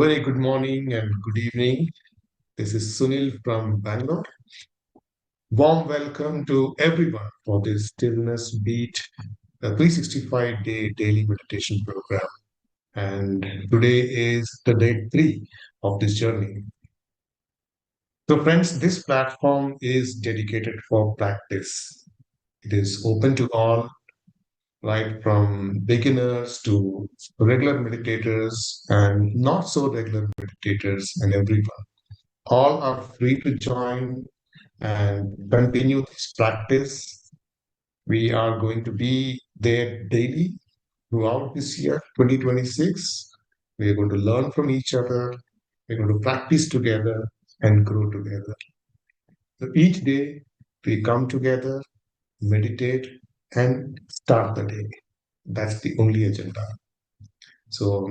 very good morning and good evening. This is Sunil from Bangalore. Warm welcome to everyone for this Stillness Beat 365-day daily meditation program. And today is the day 3 of this journey. So, friends, this platform is dedicated for practice. It is open to all, right from beginners to regular meditators and not so regular meditators and everyone. All are free to join and continue this practice. We are going to be there daily throughout this year, 2026. We are going to learn from each other. We're going to practice together and grow together. So each day we come together, meditate, and start the day. That's the only agenda. So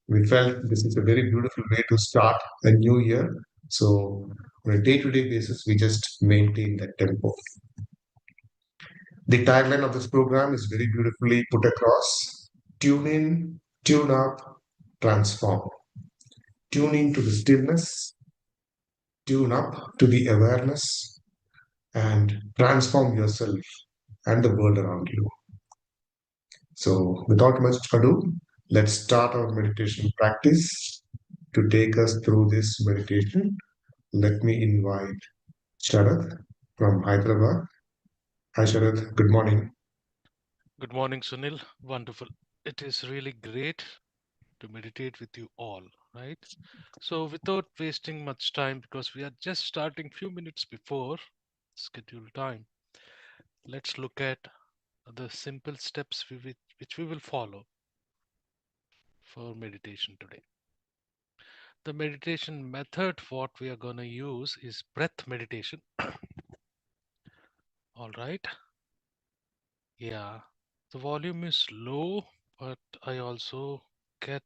we felt this is a very beautiful way to start a new year. So on a day-to-day basis, we just maintain that tempo. The tagline of this program is very beautifully put across. Tune in, tune up, transform. Tune in to the stillness, tune up to the awareness, and transform yourself and the world around you. So without much ado, let's start our meditation practice. To take us through this meditation, let me invite Sharath from Hyderabad. Hi Sharath, good morning. Good morning, Sunil. Wonderful. It is really great to meditate with you all, right? So, without wasting much time, because we are just starting few minutes before scheduled time, let's look at the simple steps which we will follow for meditation today. The meditation method, what we are going to use is breath meditation. All right. Yeah. The volume is low, but I also get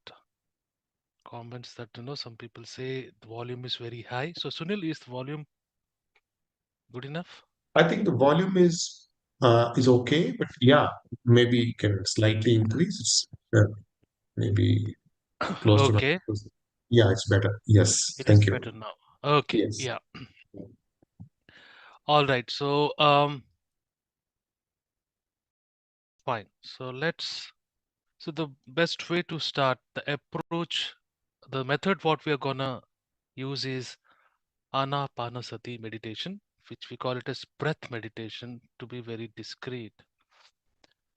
comments that some people say the volume is very high. So Sunil, is the volume good enough? I think the volume is okay, but yeah, maybe you can slightly increase. Maybe close to Okay, 90%. Yeah, it's better. Yes, it is thank you. better now. Okay, Yes. yeah. All right. So fine. So the best way to start the approach, the method what we are gonna use is Ana-Pana-Sati meditation, which we call it as breath meditation to be very discreet.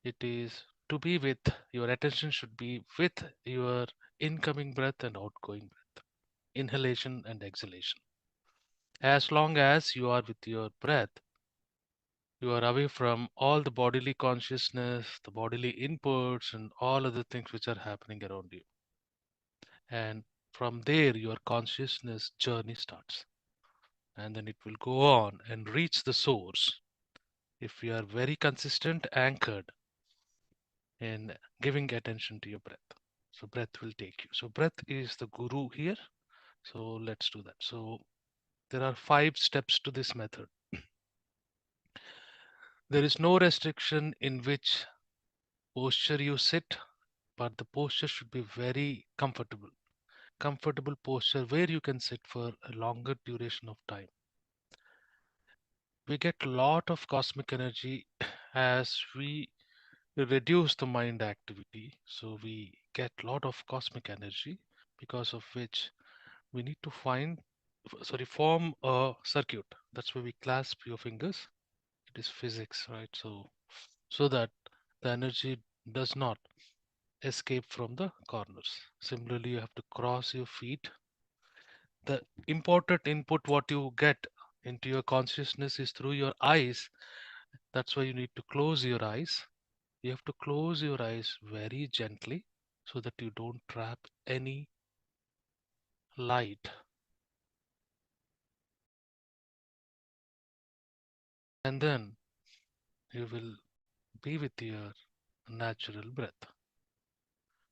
It is to be with your attention should be with your incoming breath and outgoing breath, inhalation and exhalation. As long as you are with your breath, you are away from all the bodily consciousness, the bodily inputs, and all other things which are happening around you. And from there, your consciousness journey starts. And then it will go on and reach the source. If you are very consistent, anchored in giving attention to your breath. So, breath will take you. So, breath is the guru here. So, let's do that. So, there are 5 steps to this method. There is no restriction in which posture you sit, but the posture should be very comfortable. Comfortable posture where you can sit for a longer duration of time. We get a lot of cosmic energy as we reduce the mind activity. So we get a lot of cosmic energy because of which we need to form a circuit. That's why we clasp your fingers. It is physics, right? So that the energy does not escape from the corners. Similarly, you have to cross your feet. The important input what you get into your consciousness is through your eyes. That's why you need to close your eyes. You have to close your eyes very gently so that you don't trap any light. And then you will be with your natural breath.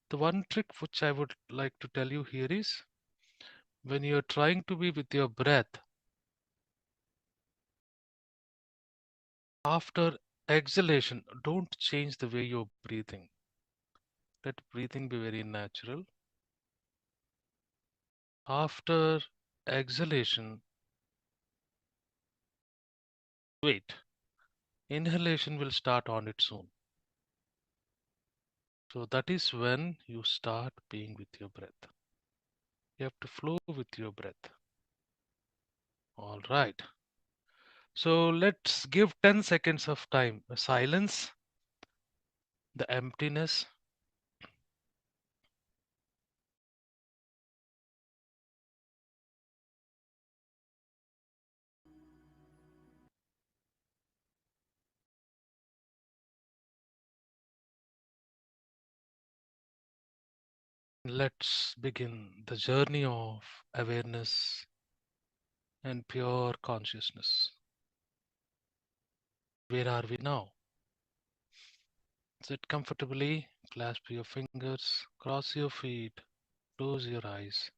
The one trick which I would like to tell you here is when you're trying to be with your breath, after exhalation, don't change the way you're breathing. Let breathing be very natural. After exhalation, wait, inhalation will start on its own. So that is when you start being with your breath. You have to flow with your breath. All right. So let's give 10 seconds of time. Silence, the emptiness. Let's begin the journey of awareness and pure consciousness. Where are we now? Sit comfortably, clasp your fingers, cross your feet, close your eyes.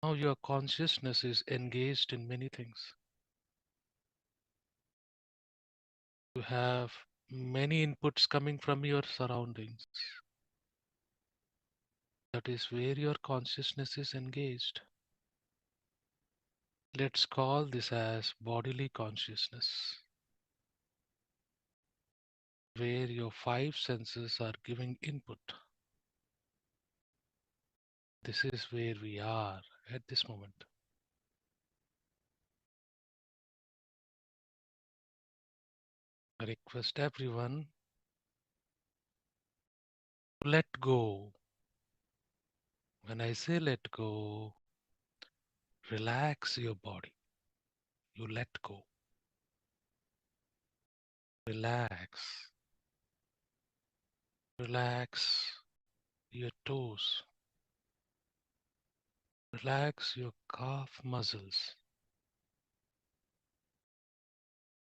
Now your consciousness is engaged in many things. You have many inputs coming from your surroundings. That is where your consciousness is engaged. Let's call this as bodily consciousness, where your five senses are giving input. This is where we are at this moment. I request everyone to let go. When I say let go, relax your body. You let go. Relax. Relax your toes. Relax your calf muscles.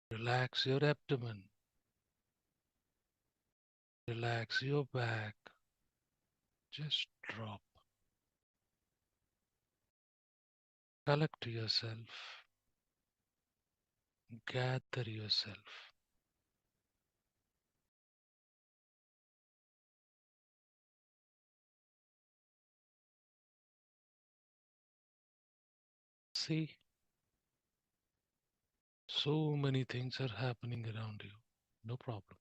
Relax your abdomen. Relax your back. Just drop. Collect yourself. Gather yourself. See, so many things are happening around you. No problem.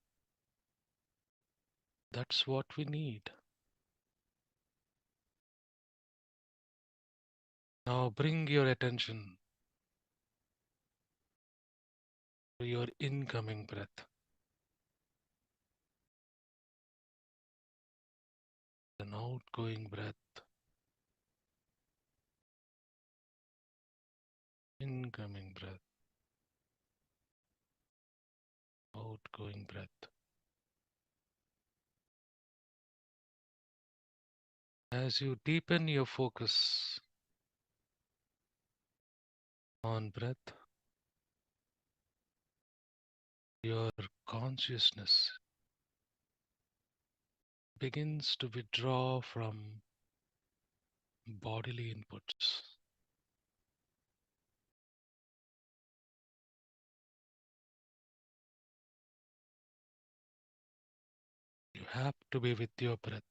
That's what we need. Now bring your attention to your incoming breath, an outgoing breath, incoming breath, outgoing breath. As you deepen your focus on breath, your consciousness begins to withdraw from bodily inputs. You have to be with your breath.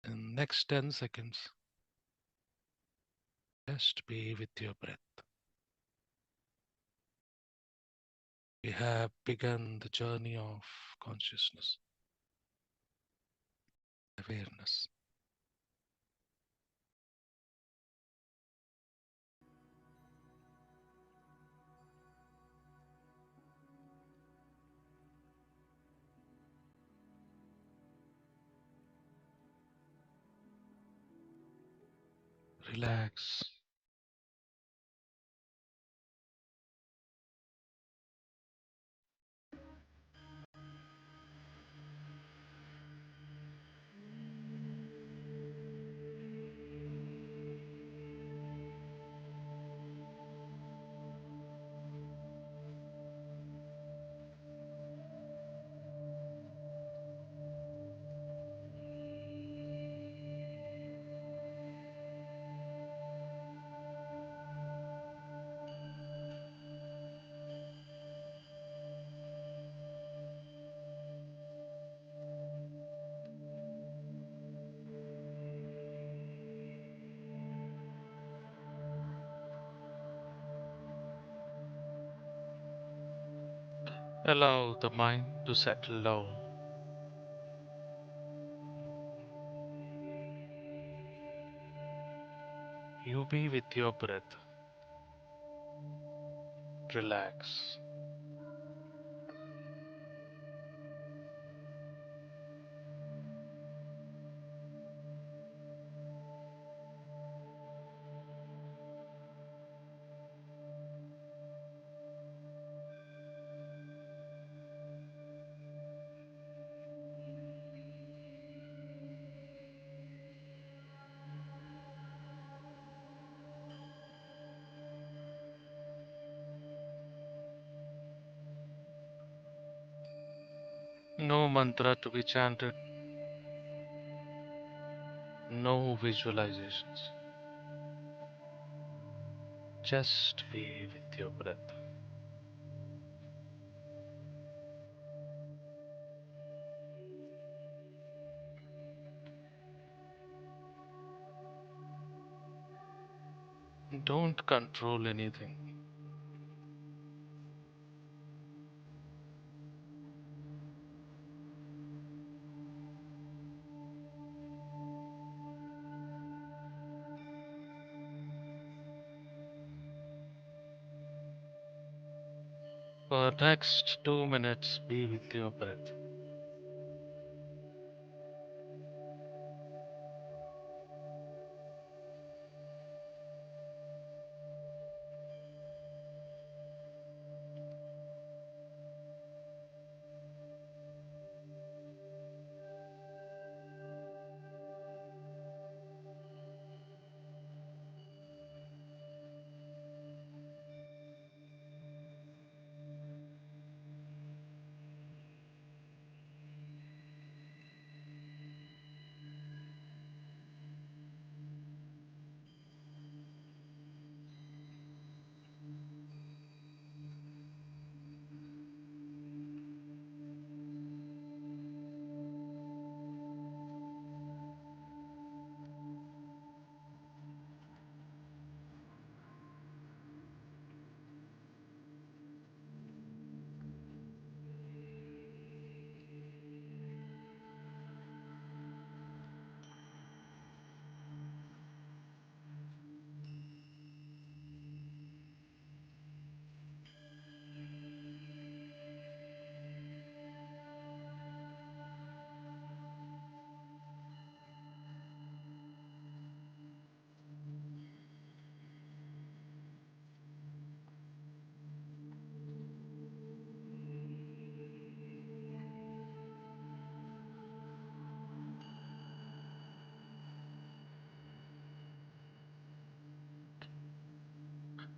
In next 10 seconds, just be with your breath. We have begun the journey of consciousness, awareness. Relax. Allow the mind to settle down. You be with your breath. Relax. No mantra to be chanted, no visualizations. Just be with your breath. Don't control anything. For the next 2 minutes, be with your breath.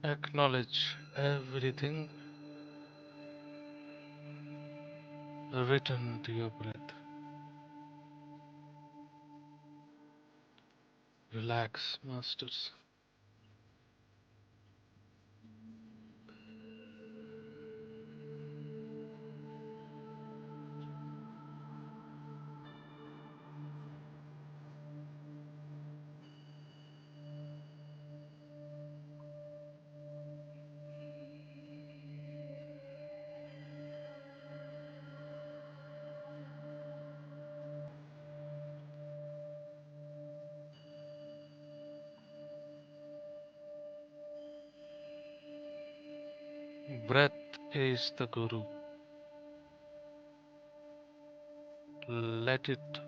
Acknowledge everything written to your breath. Relax, masters. Breath is the Guru. Let it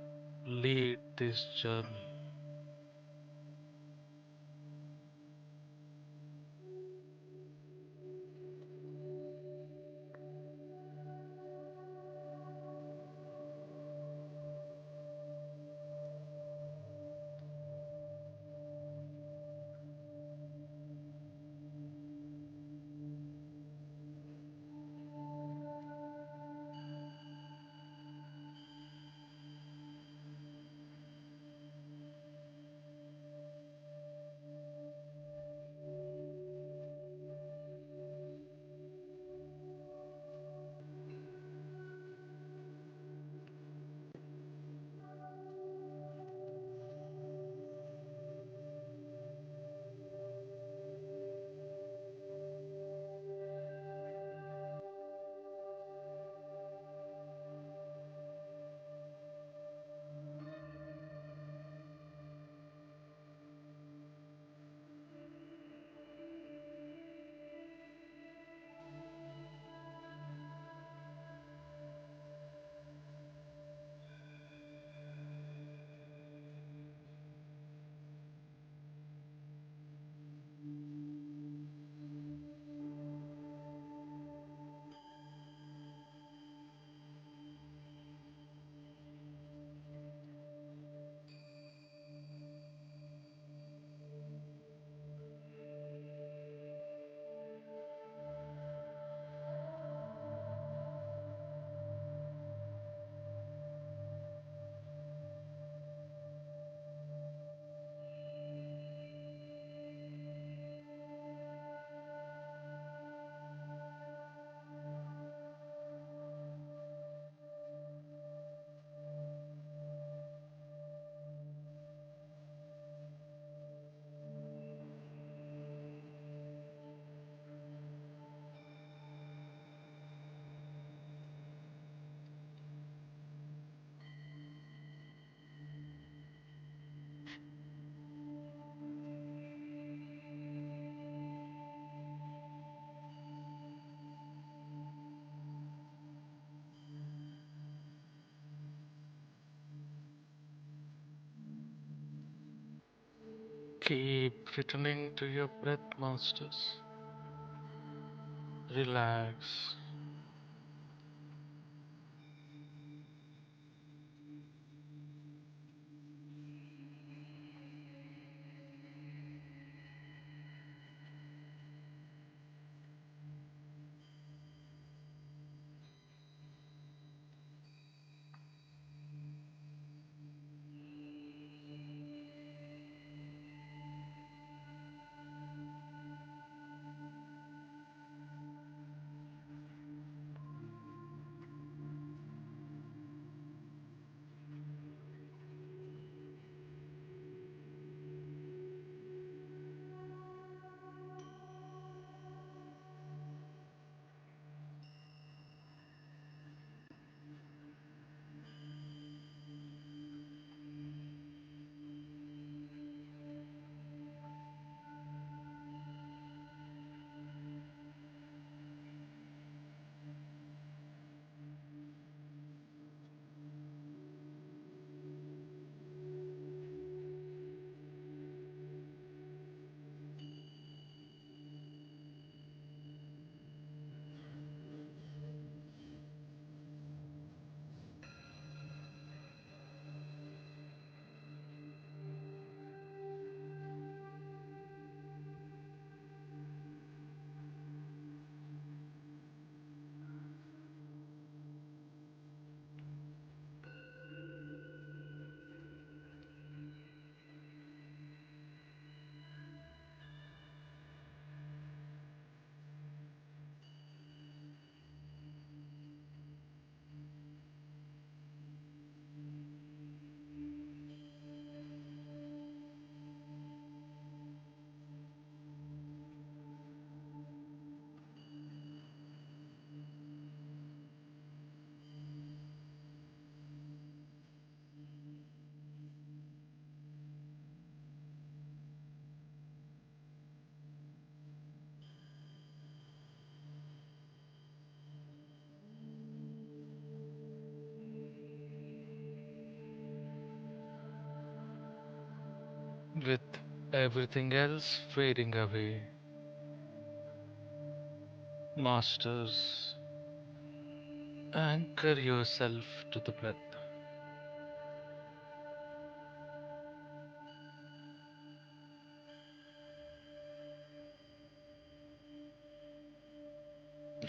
lead this journey. Keep returning to your breath, masters. Relax. With everything else fading away, masters, anchor yourself to the breath.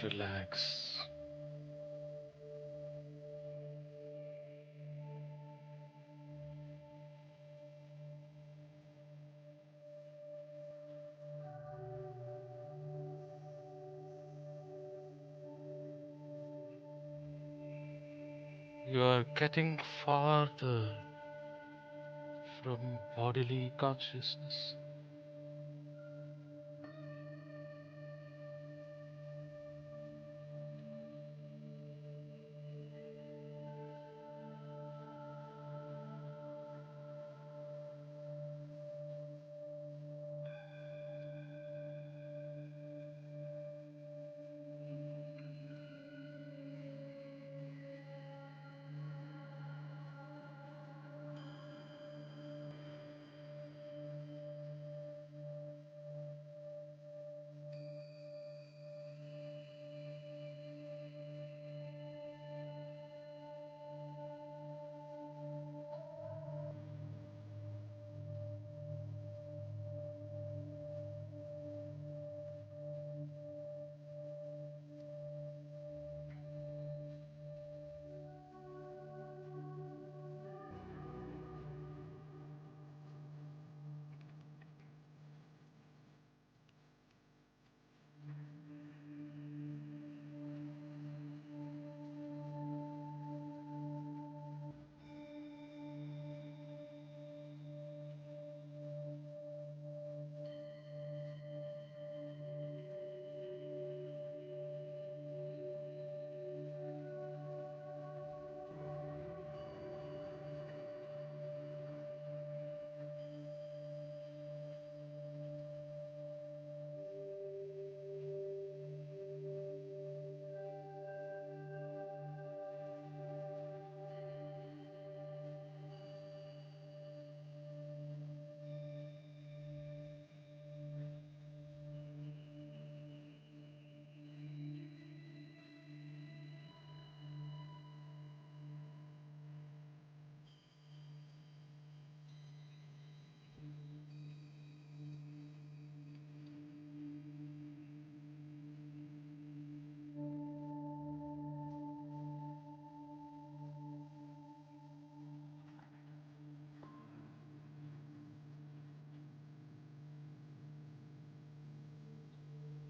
Relax. You are getting farther from bodily consciousness.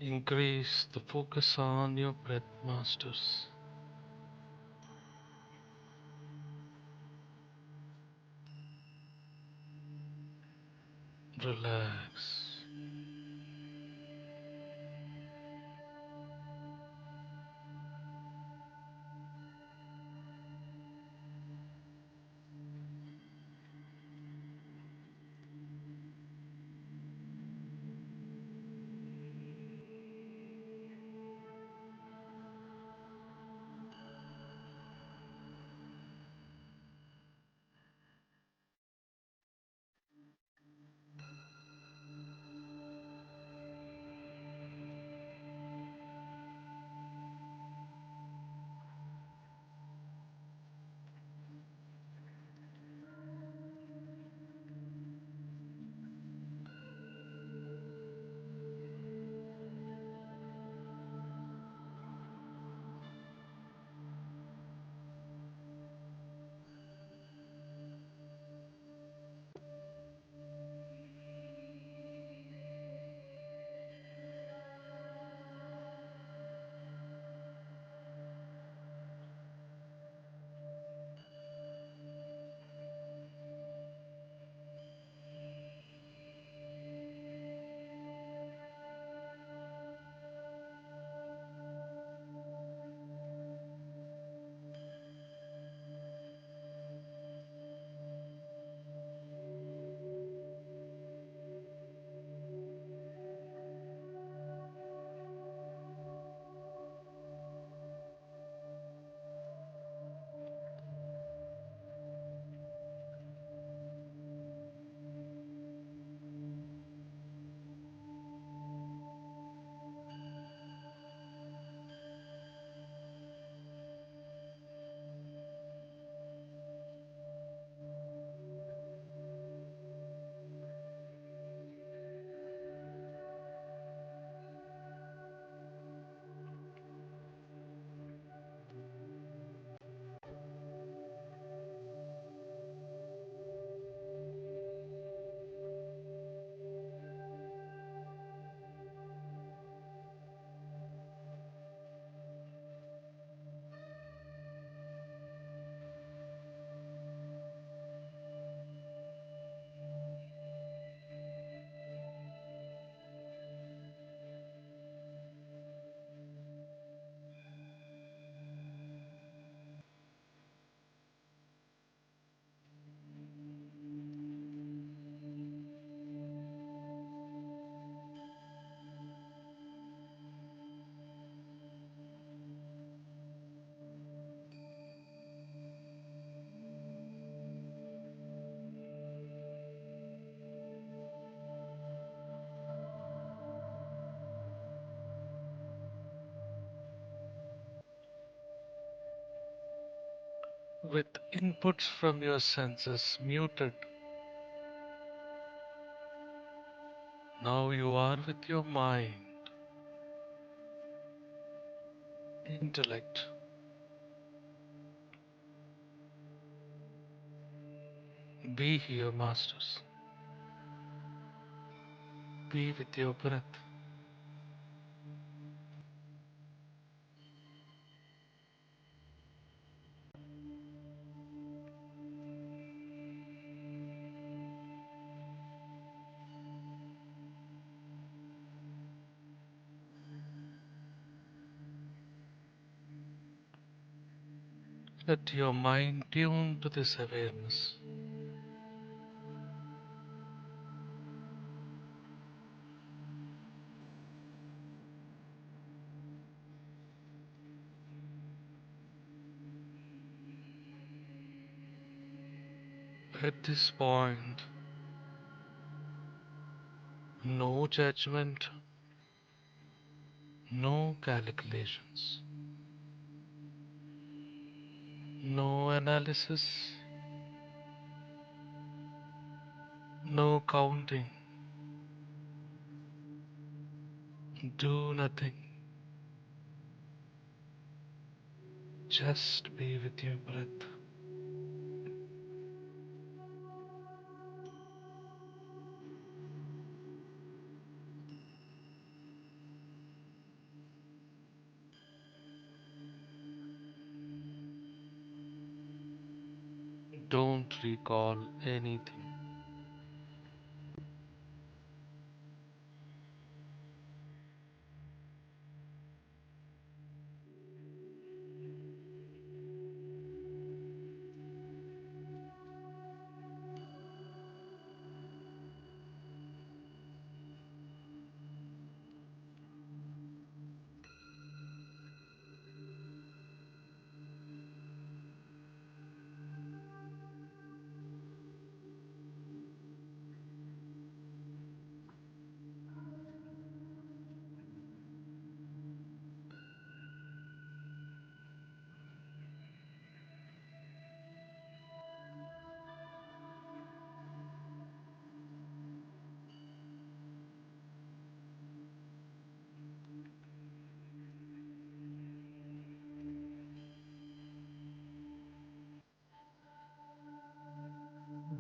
Increase the focus on your breath, masters. Relax. With inputs from your senses muted, now you are with your mind, intellect. Be here, masters. Be with your breath. Let your mind tune to this awareness. At this point, no judgment, no calculations, no analysis, no counting. Do nothing. Just be with your breath. Don't recall anything.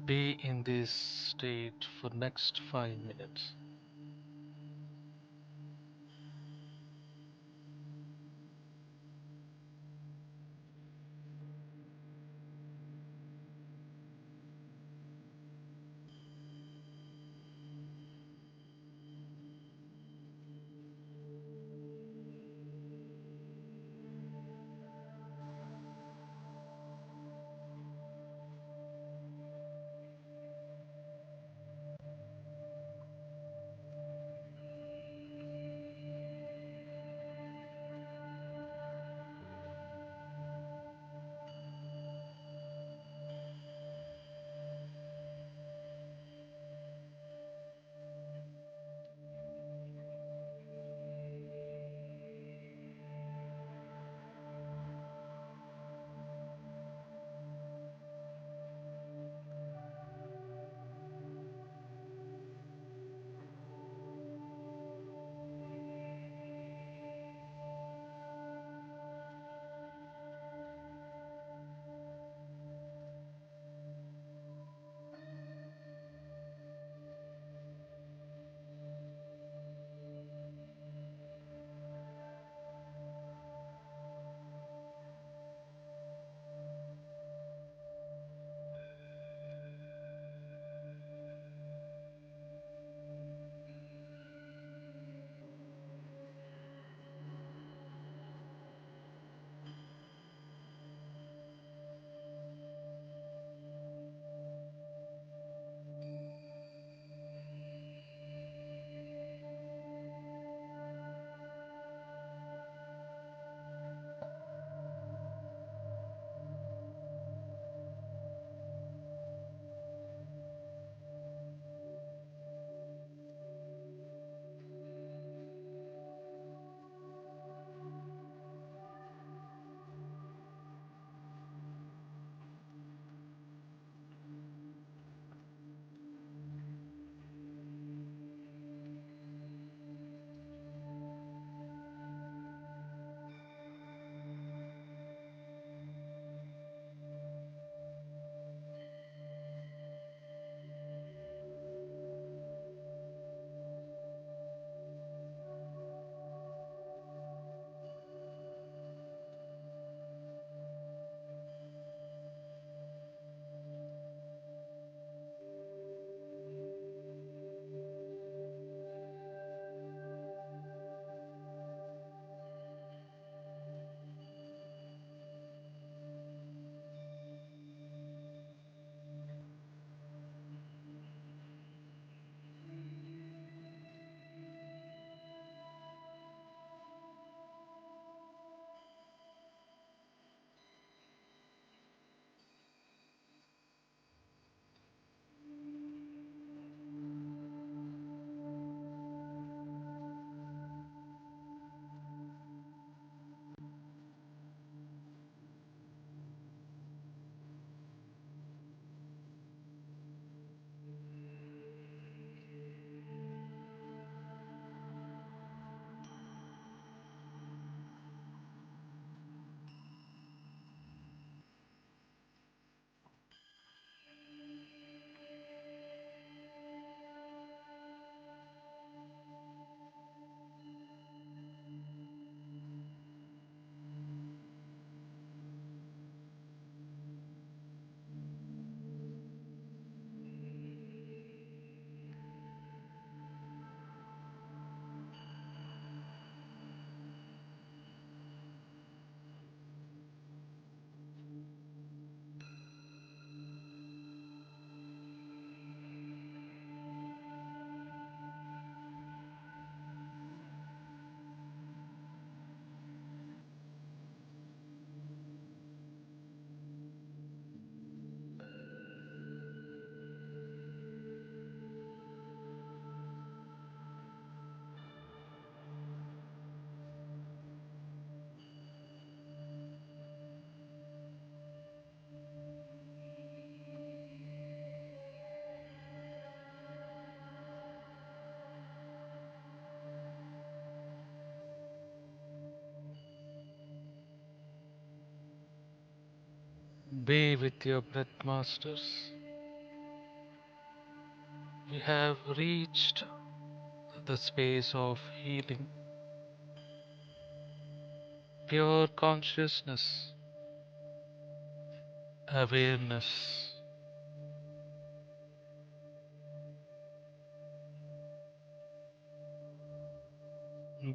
Be in this state for next 5 minutes. Be with your breath, masters. We have reached the space of healing, pure consciousness, awareness.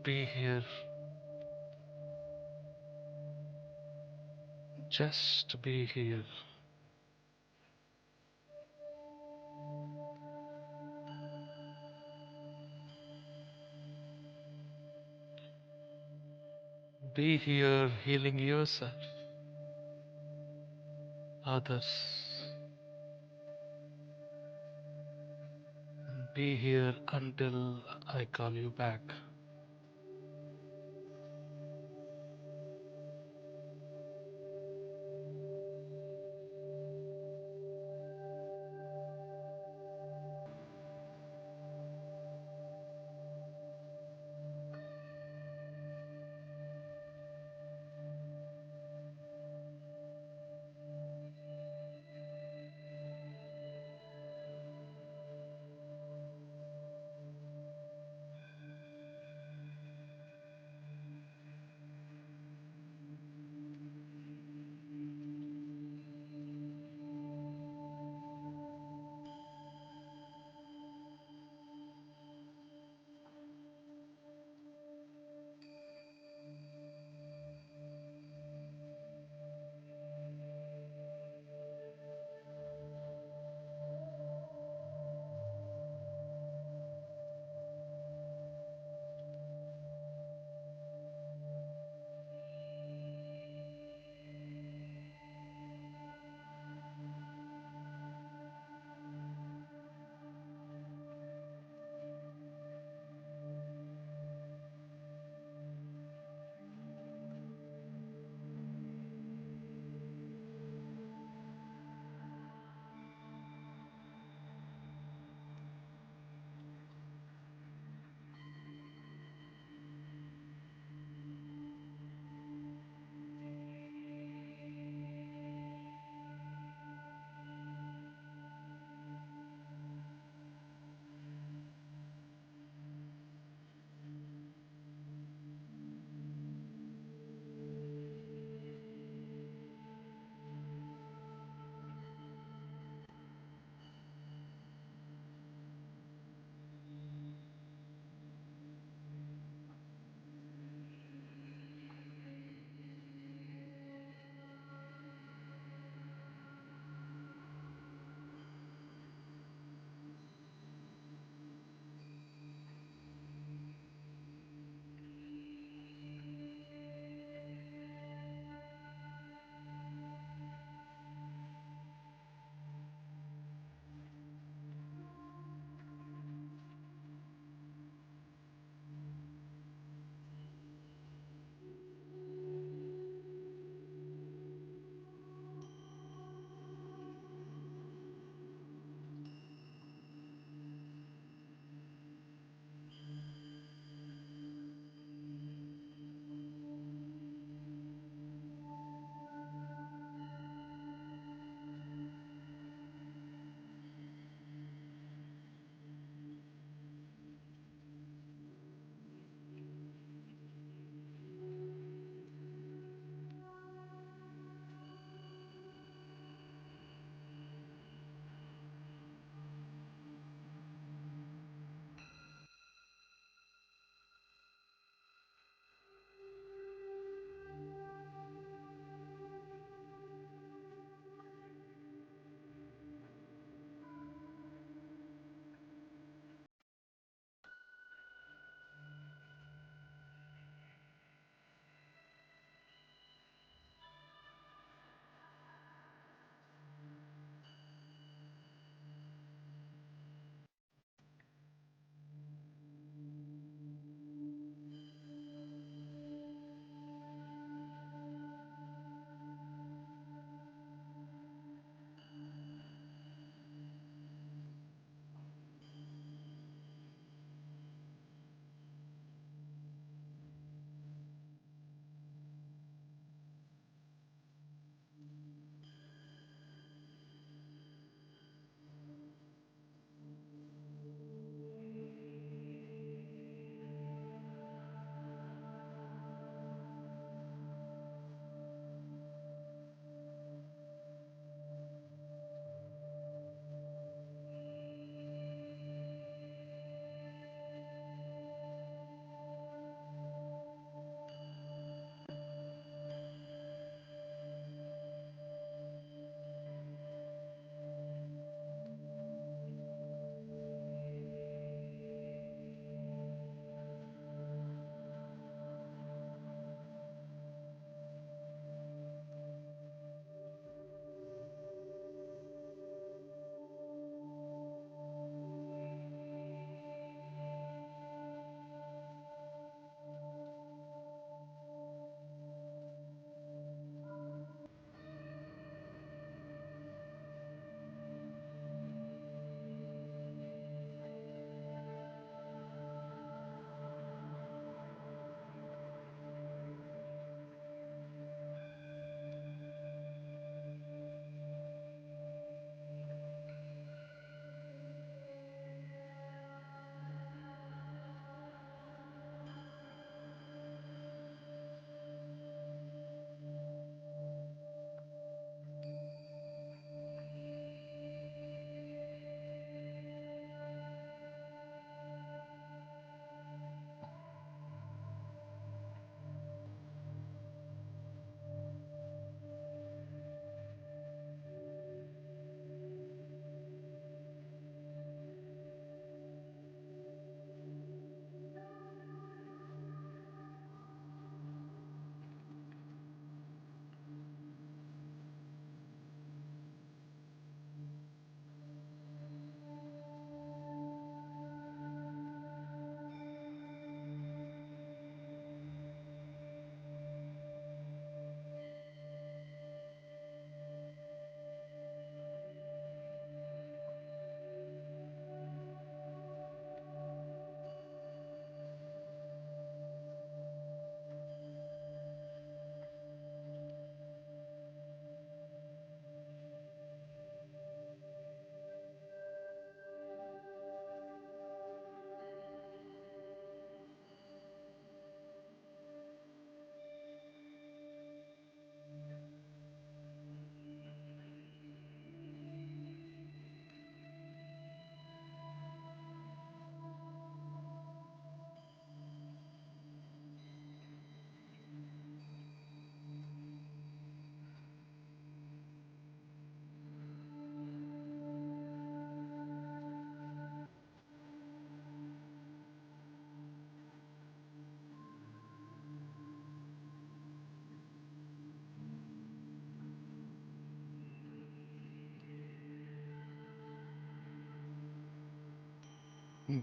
Be here, just be here. Be here, healing yourself, others. Be here until I call you back.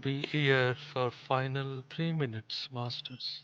Be here for final 3 minutes, masters.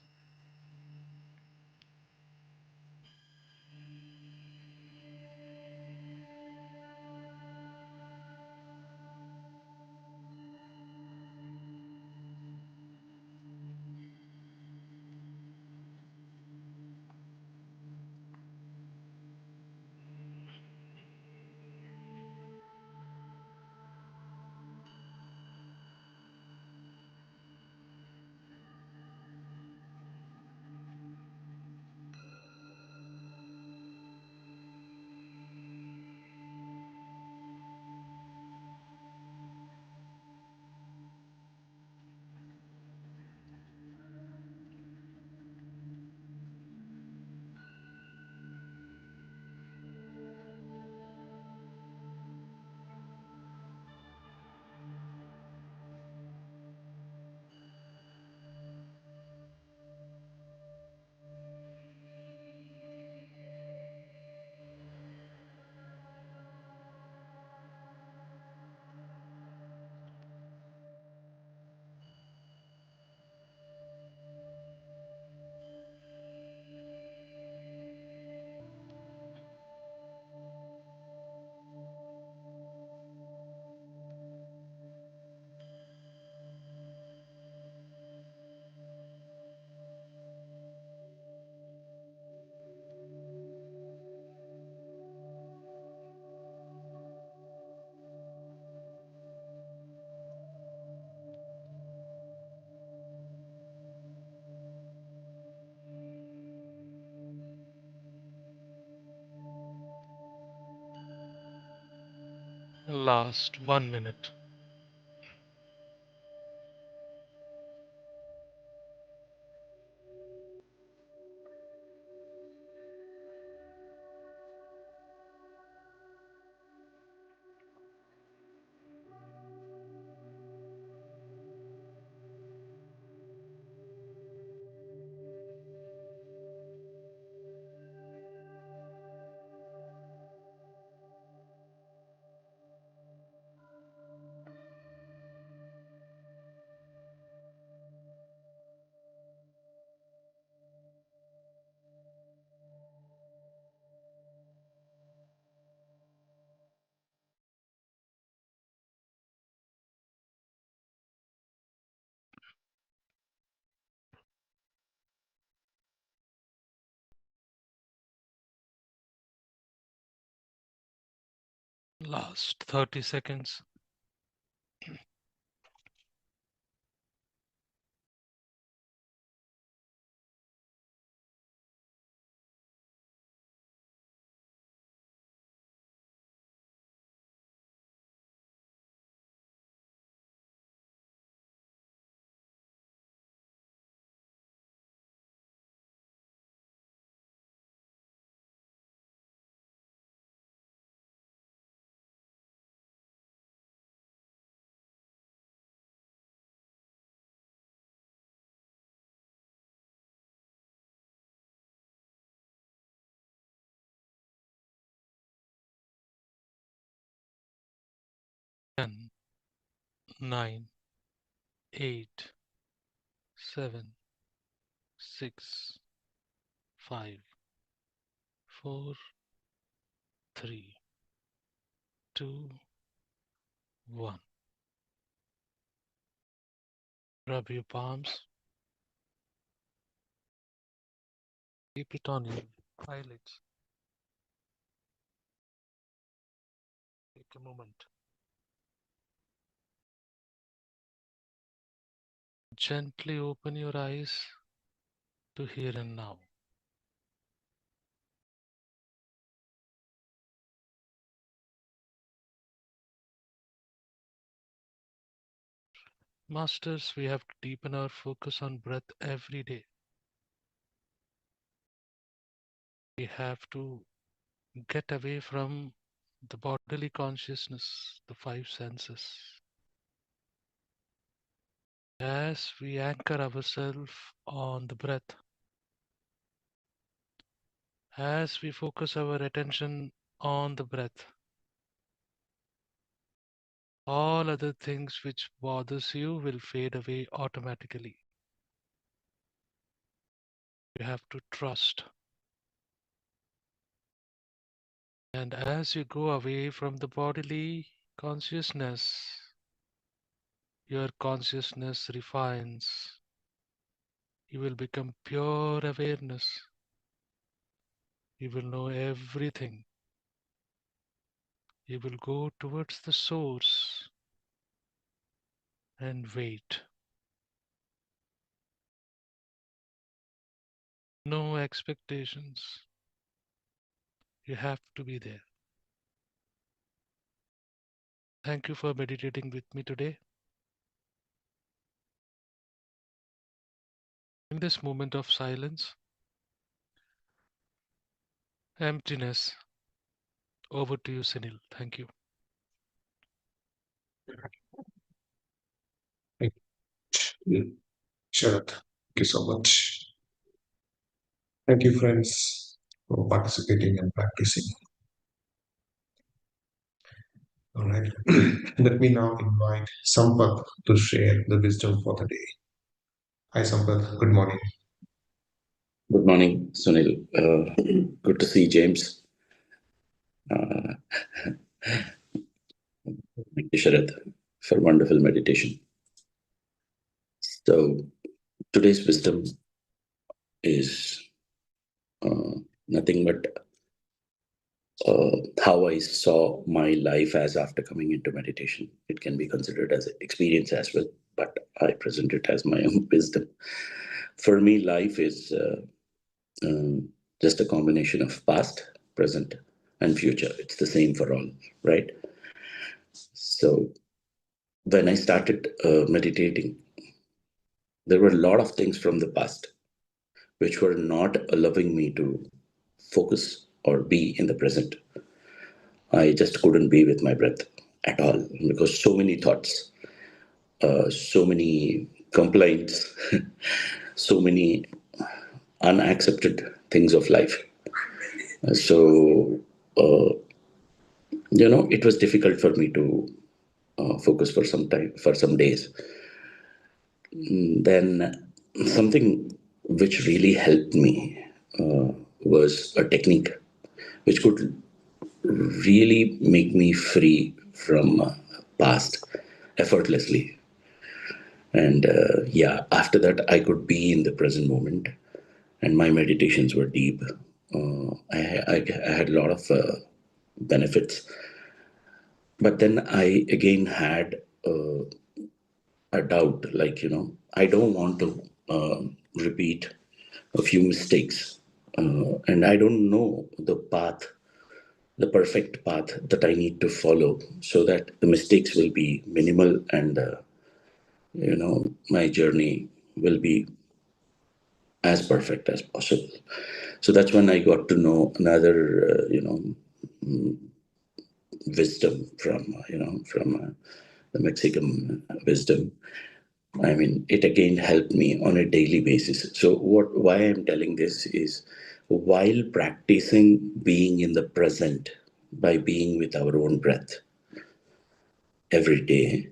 Last 1 minute. Last 30 seconds. 10, 9, 8, 7, 6, 5, 4, 3, 2, 1. Rub your palms. Keep it on your eyelids. Take a moment. Gently open your eyes to here and now. Masters, we have to deepen our focus on breath every day. We have to get away from the bodily consciousness, the five senses. As we anchor ourselves on the breath, as we focus our attention on the breath, All other things which bothers you will fade away automatically. You have to trust. And as you go away from the bodily consciousness, your consciousness refines. You will become pure awareness. You will know everything. You will go towards the source and wait. No expectations. You have to be there. Thank you for meditating with me today. In this moment of silence, emptiness, over to you, Sunil. Thank you. Thank you, Sharat. Thank you so much. Thank you, friends, for participating and practicing. All right. Let me now invite Sampath to share the wisdom for the day. Hi, Sampath. Good morning. Good morning, Sunil. Good to see James. Uh, Thank you, Sharad, for wonderful meditation. So, today's wisdom is nothing but how I saw my life as after coming into meditation. It can be considered as an experience as well, but I present it as my own wisdom. For me, life is just a combination of past, present, and future. It's the same for all, right? So, when I started meditating, there were a lot of things from the past which were not allowing me to focus or be in the present. I just couldn't be with my breath at all because so many thoughts, so many complaints, so many unaccepted things of life. So, it was difficult for me to focus for some time, for some days. Then something which really helped me was a technique which could really make me free from past effortlessly. And after that, I could be in the present moment, and my meditations were deep. I had a lot of benefits, but then I again had a doubt, like, I don't want to repeat a few mistakes, and I don't know the path, the perfect path that I need to follow so that the mistakes will be minimal and my journey will be as perfect as possible. So that's when I got to know another wisdom from the Mexican wisdom. I mean, it again helped me on a daily basis. So why I'm telling this is, while practicing being in the present by being with our own breath every day,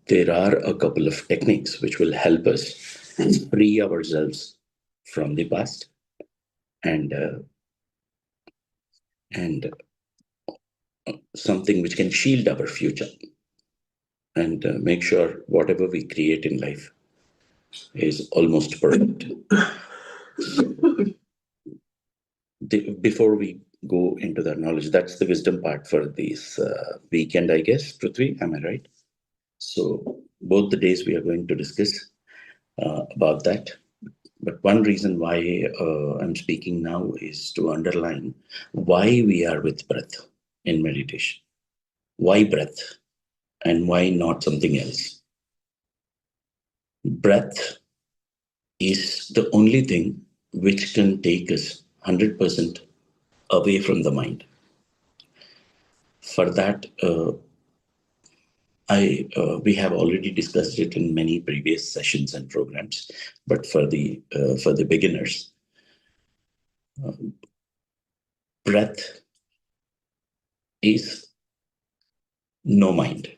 there are a couple of techniques which will help us free ourselves from the past and and something which can shield our future and make sure whatever we create in life is almost perfect. Before we go into that knowledge, that's the wisdom part for this weekend, I guess. Prithvi, am I right? So both the days we are going to discuss about that. But one reason why I'm speaking now is to underline why we are with breath in meditation. Why breath and why not something else? Breath is the only thing which can take us 100% away from the mind. For that, we have already discussed it in many previous sessions and programs, but for the beginners, breath is no mind.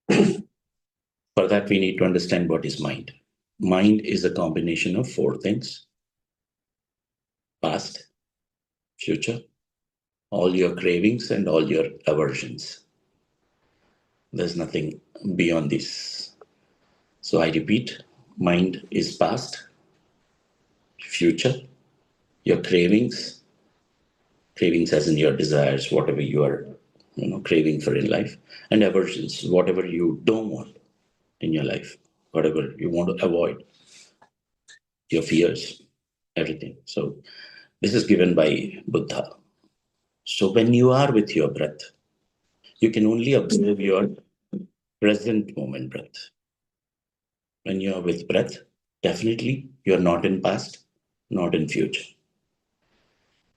For that, we need to understand what is mind. Mind is a combination of four things: past, future, all your cravings, and all your aversions. There's nothing beyond this. So I repeat, mind is past, future, your cravings, cravings as in your desires, whatever you are craving for in life, and aversions, whatever you don't want in your life, whatever you want to avoid, your fears, everything. So this is given by Buddha. So when you are with your breath, you can only observe your present moment breath. When you are with breath, definitely you're not in past, not in future.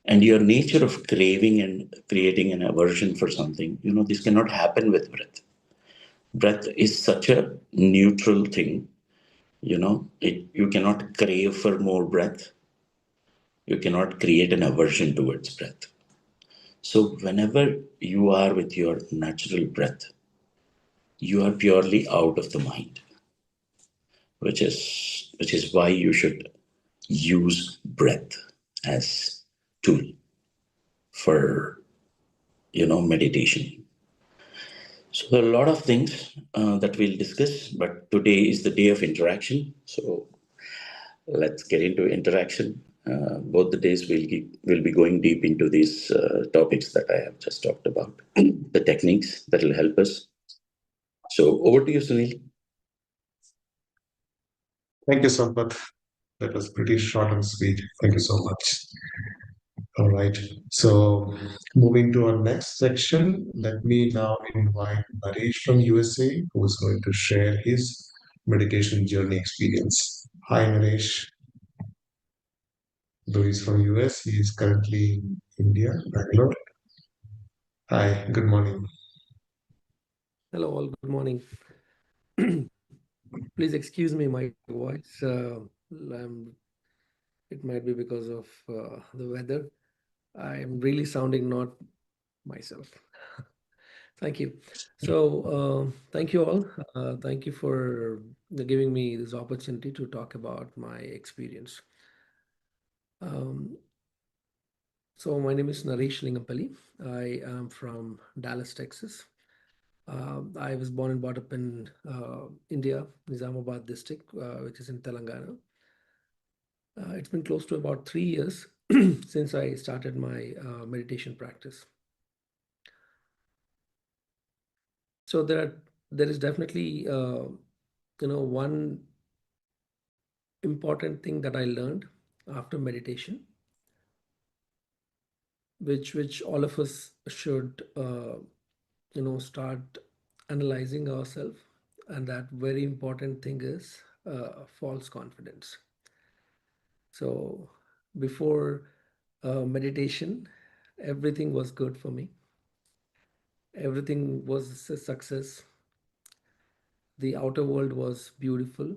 And your nature of craving and creating an aversion for something, this cannot happen with breath. Breath is such a neutral thing. You cannot crave for more breath. You cannot create an aversion towards breath. So whenever you are with your natural breath, you are purely out of the mind, which is why you should use breath as tool for meditation. So there are a lot of things that we'll discuss, but today is the day of interaction. So let's get into interaction. Both the days we'll be going deep into these topics that I have just talked about, the techniques that will help us. So over to you, Sunil. Thank you, Sampath. That was pretty short and sweet. Thank you so much. All right. So, moving to our next section, let me now invite Naresh from USA, who is going to share his meditation journey experience. Hi, Naresh. Though he's from US, he is currently in India, Bangalore. Hi, good morning. Hello, all. Good morning. Please excuse me, my voice. It might be because of the weather. I am really sounding not myself. Thank you. So, thank you all. Thank you for giving me this opportunity to talk about my experience. Um, so, my name is Naresh Lingampalli. I am from Dallas, Texas. I was born and brought up in India, Nizamabad district, which is in Telangana. It's been close to about 3 years since I started my meditation practice. So there is definitely one important thing that I learned after meditation, which all of us should start analyzing ourselves, and that very important thing is false confidence. So before meditation, everything was good for me. Everything was a success. The outer world was beautiful.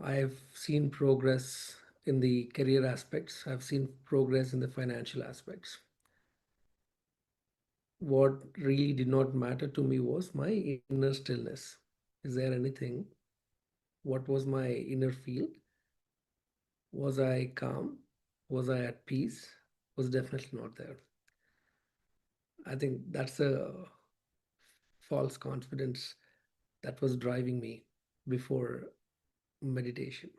I've seen progress in the career aspects. I've seen progress in the financial aspects. What really did not matter to me was my inner stillness. Is there anything? What was my inner feel? Was I calm? Was I at peace? Was definitely not there. I think that's a false confidence that was driving me before meditation.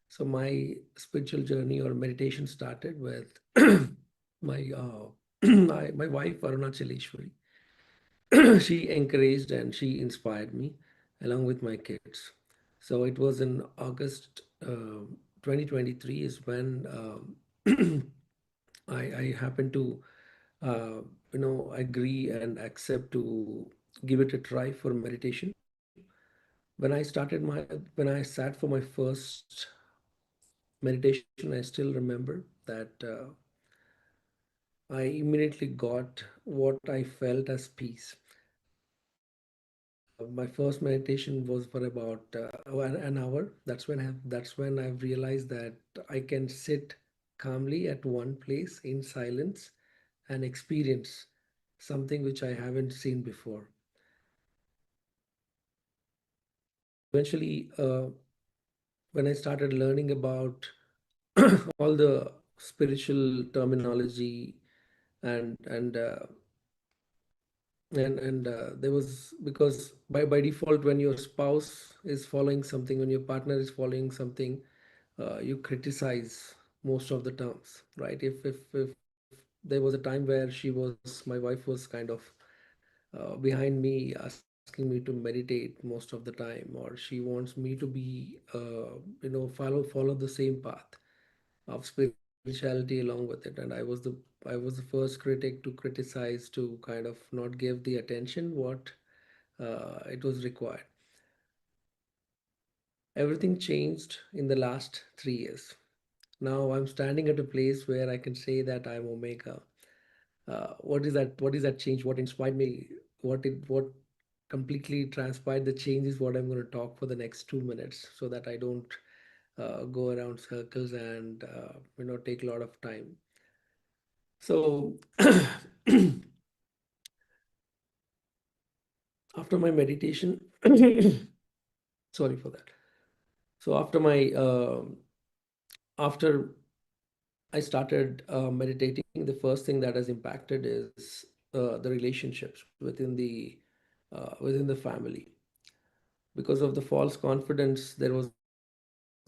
So my spiritual journey or meditation started with my my wife Aruna Chaleshwari. She encouraged and she inspired me along with my kids. So it was in August 2023 is when I happened to agree and accept to give it a try for meditation. When I sat for my first meditation, I still remember that I immediately got what I felt as peace. My first meditation was for about an hour. That's when I've realized that I can sit calmly at one place in silence and experience something which I haven't seen before. Eventually, when I started learning about all the spiritual terminology and and uh, and there was, because by default, when your spouse is following something, when your partner is following something, you criticize most of the terms, right? If there was a time where my wife was kind of behind me, asking me to meditate most of the time, or she wants me to be follow the same path of spirituality along with it, and I was the first critic to criticize, to kind of not give the attention what it was required. Everything changed in the last 3 years. Now I'm standing at a place where I can say that I'm Omega. What is that? What is that change? What inspired me? What completely transpired? The change is what I'm going to talk for the next 2 minutes, so that I don't go around circles and take a lot of time. So after my meditation, sorry for that. So after I started meditating, the first thing that has impacted is the relationships within the family. Because of the false confidence, there was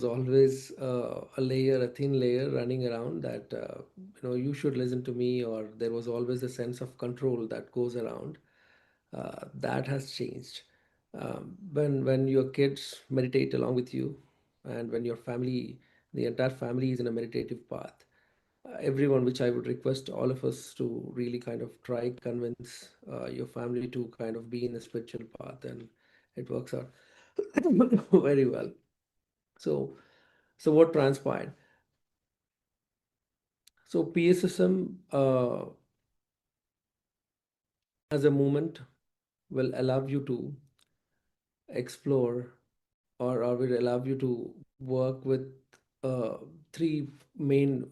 always a thin layer running around, that you should listen to me, or there was always a sense of control that goes around. That has changed. When your kids meditate along with you, and when your family, the entire family is in a meditative path, everyone, which I would request all of us to really kind of try, convince your family to kind of be in a spiritual path, and it works out very well. So, so what transpired? So PSSM as a movement will allow you to explore, or will allow you to work with uh, three main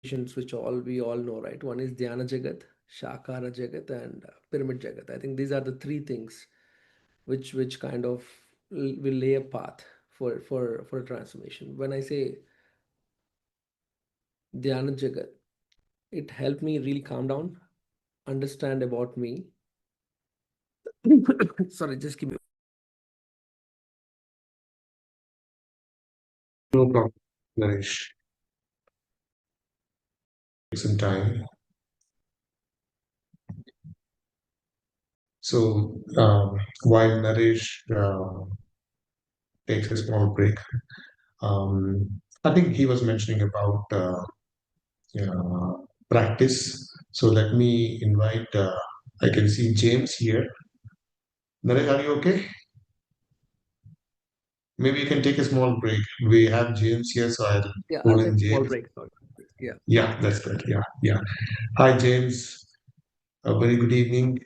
visions, which we all know, right? One is Dhyana Jagath, Shakahara Jagath, and Pyramid Jagath. I think these are the three things which kind of will lay a path for a transformation. When I say Dhyana Jagat, it helped me really calm down, understand about me. Sorry, just give me. No problem, Naresh. Take some time. So while Naresh takes a small break, I think he was mentioning about practice. So let me invite, I can see James here. Naresh, are you okay? Maybe you can take a small break. We have James here, so I'll Yeah, I'll pull take in a small James. break. Sorry. Yeah. Yeah, that's good. Yeah, yeah. Hi, James. A very good evening.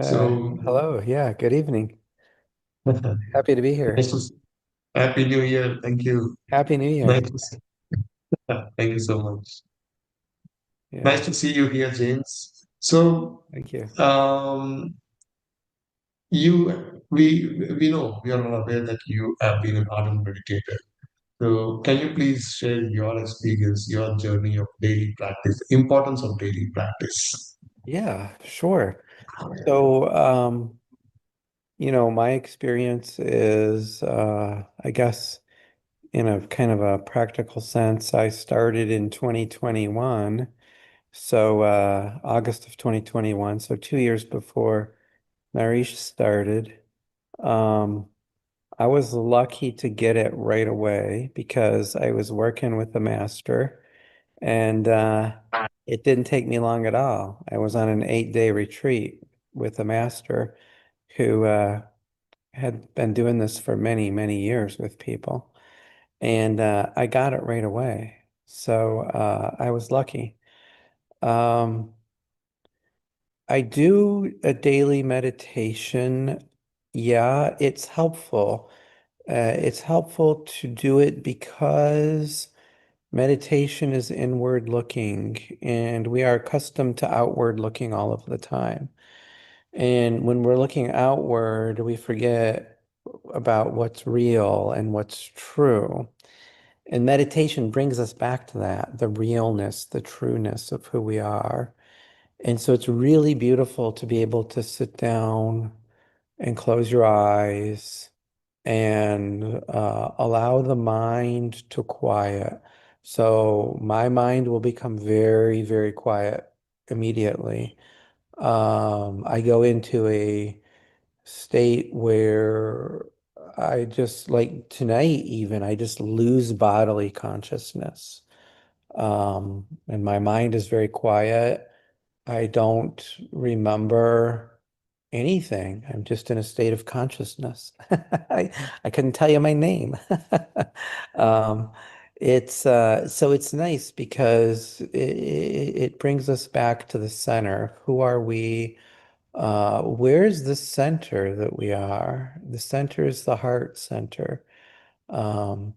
So, Hello. Yeah, good evening. Happy to be here. nice to Happy New Year. Thank you. Happy New Year. Nice to see, thank you so much. Yeah, Nice to see you here, James. So, thank you. we know, we are all aware that you have been an ardent meditator. So, can you please share your experience, your journey of daily practice, importance of daily practice? Yeah, sure. So, my experience is, I guess, in a kind of a practical sense, I started in 2021. So, August of 2021, so 2 years before Marish started. Um, I was lucky to get it right away because I was working with the master, and it didn't take me long at all. I was on an 8-day retreat with the master who had been doing this for many, many years with people. And I got it right away. So I was lucky. Um, I do a daily meditation. Yeah, it's helpful. It's helpful to do it because Meditation is inward looking, and we are accustomed to outward looking all of the time. And when we're looking outward, we forget about what's real and what's true. And meditation brings us back to that, the realness, the trueness of who we are. And so it's really beautiful to be able to sit down and close your eyes and allow the mind to quiet. So my mind will become very, very quiet immediately. I go into a state where I just, like tonight even, I just lose bodily consciousness. And my mind is very quiet. I don't remember anything. I'm just in a state of consciousness. I couldn't tell you my name. Um, it's so it's nice because it brings us back to the center. Who are we? Where's the center that we are? The center is the heart center. Um,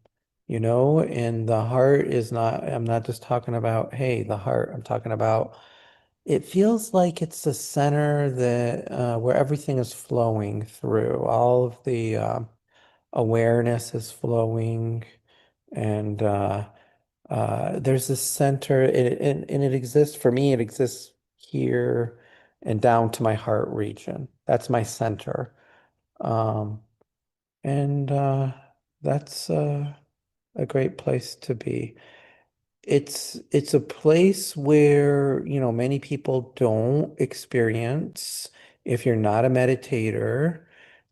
and the heart is not, I'm not just talking about, hey, the heart. I'm talking about it feels like it's the center that where everything is flowing through. All of the awareness is flowing, and there's this center, and it exists for me. It exists here and down to my heart region. That's my center, um, and that's a great place to be. It's a place where, many people don't experience. If you're not a meditator,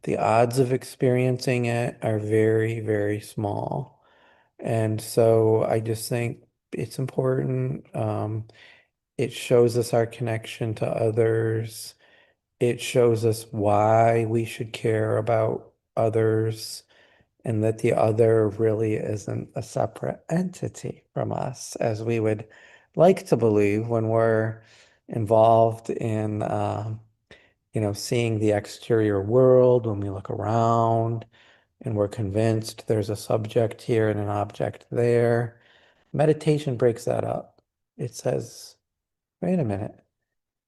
the odds of experiencing it are very, very small. And so I just think it's important. It shows us our connection to others. It shows us why we should care about others, and that the other really isn't a separate entity from us, as we would like to believe when we're involved in, seeing the exterior world, when we look around and we're convinced there's a subject here and an object there. Meditation breaks that up. It says, wait a minute,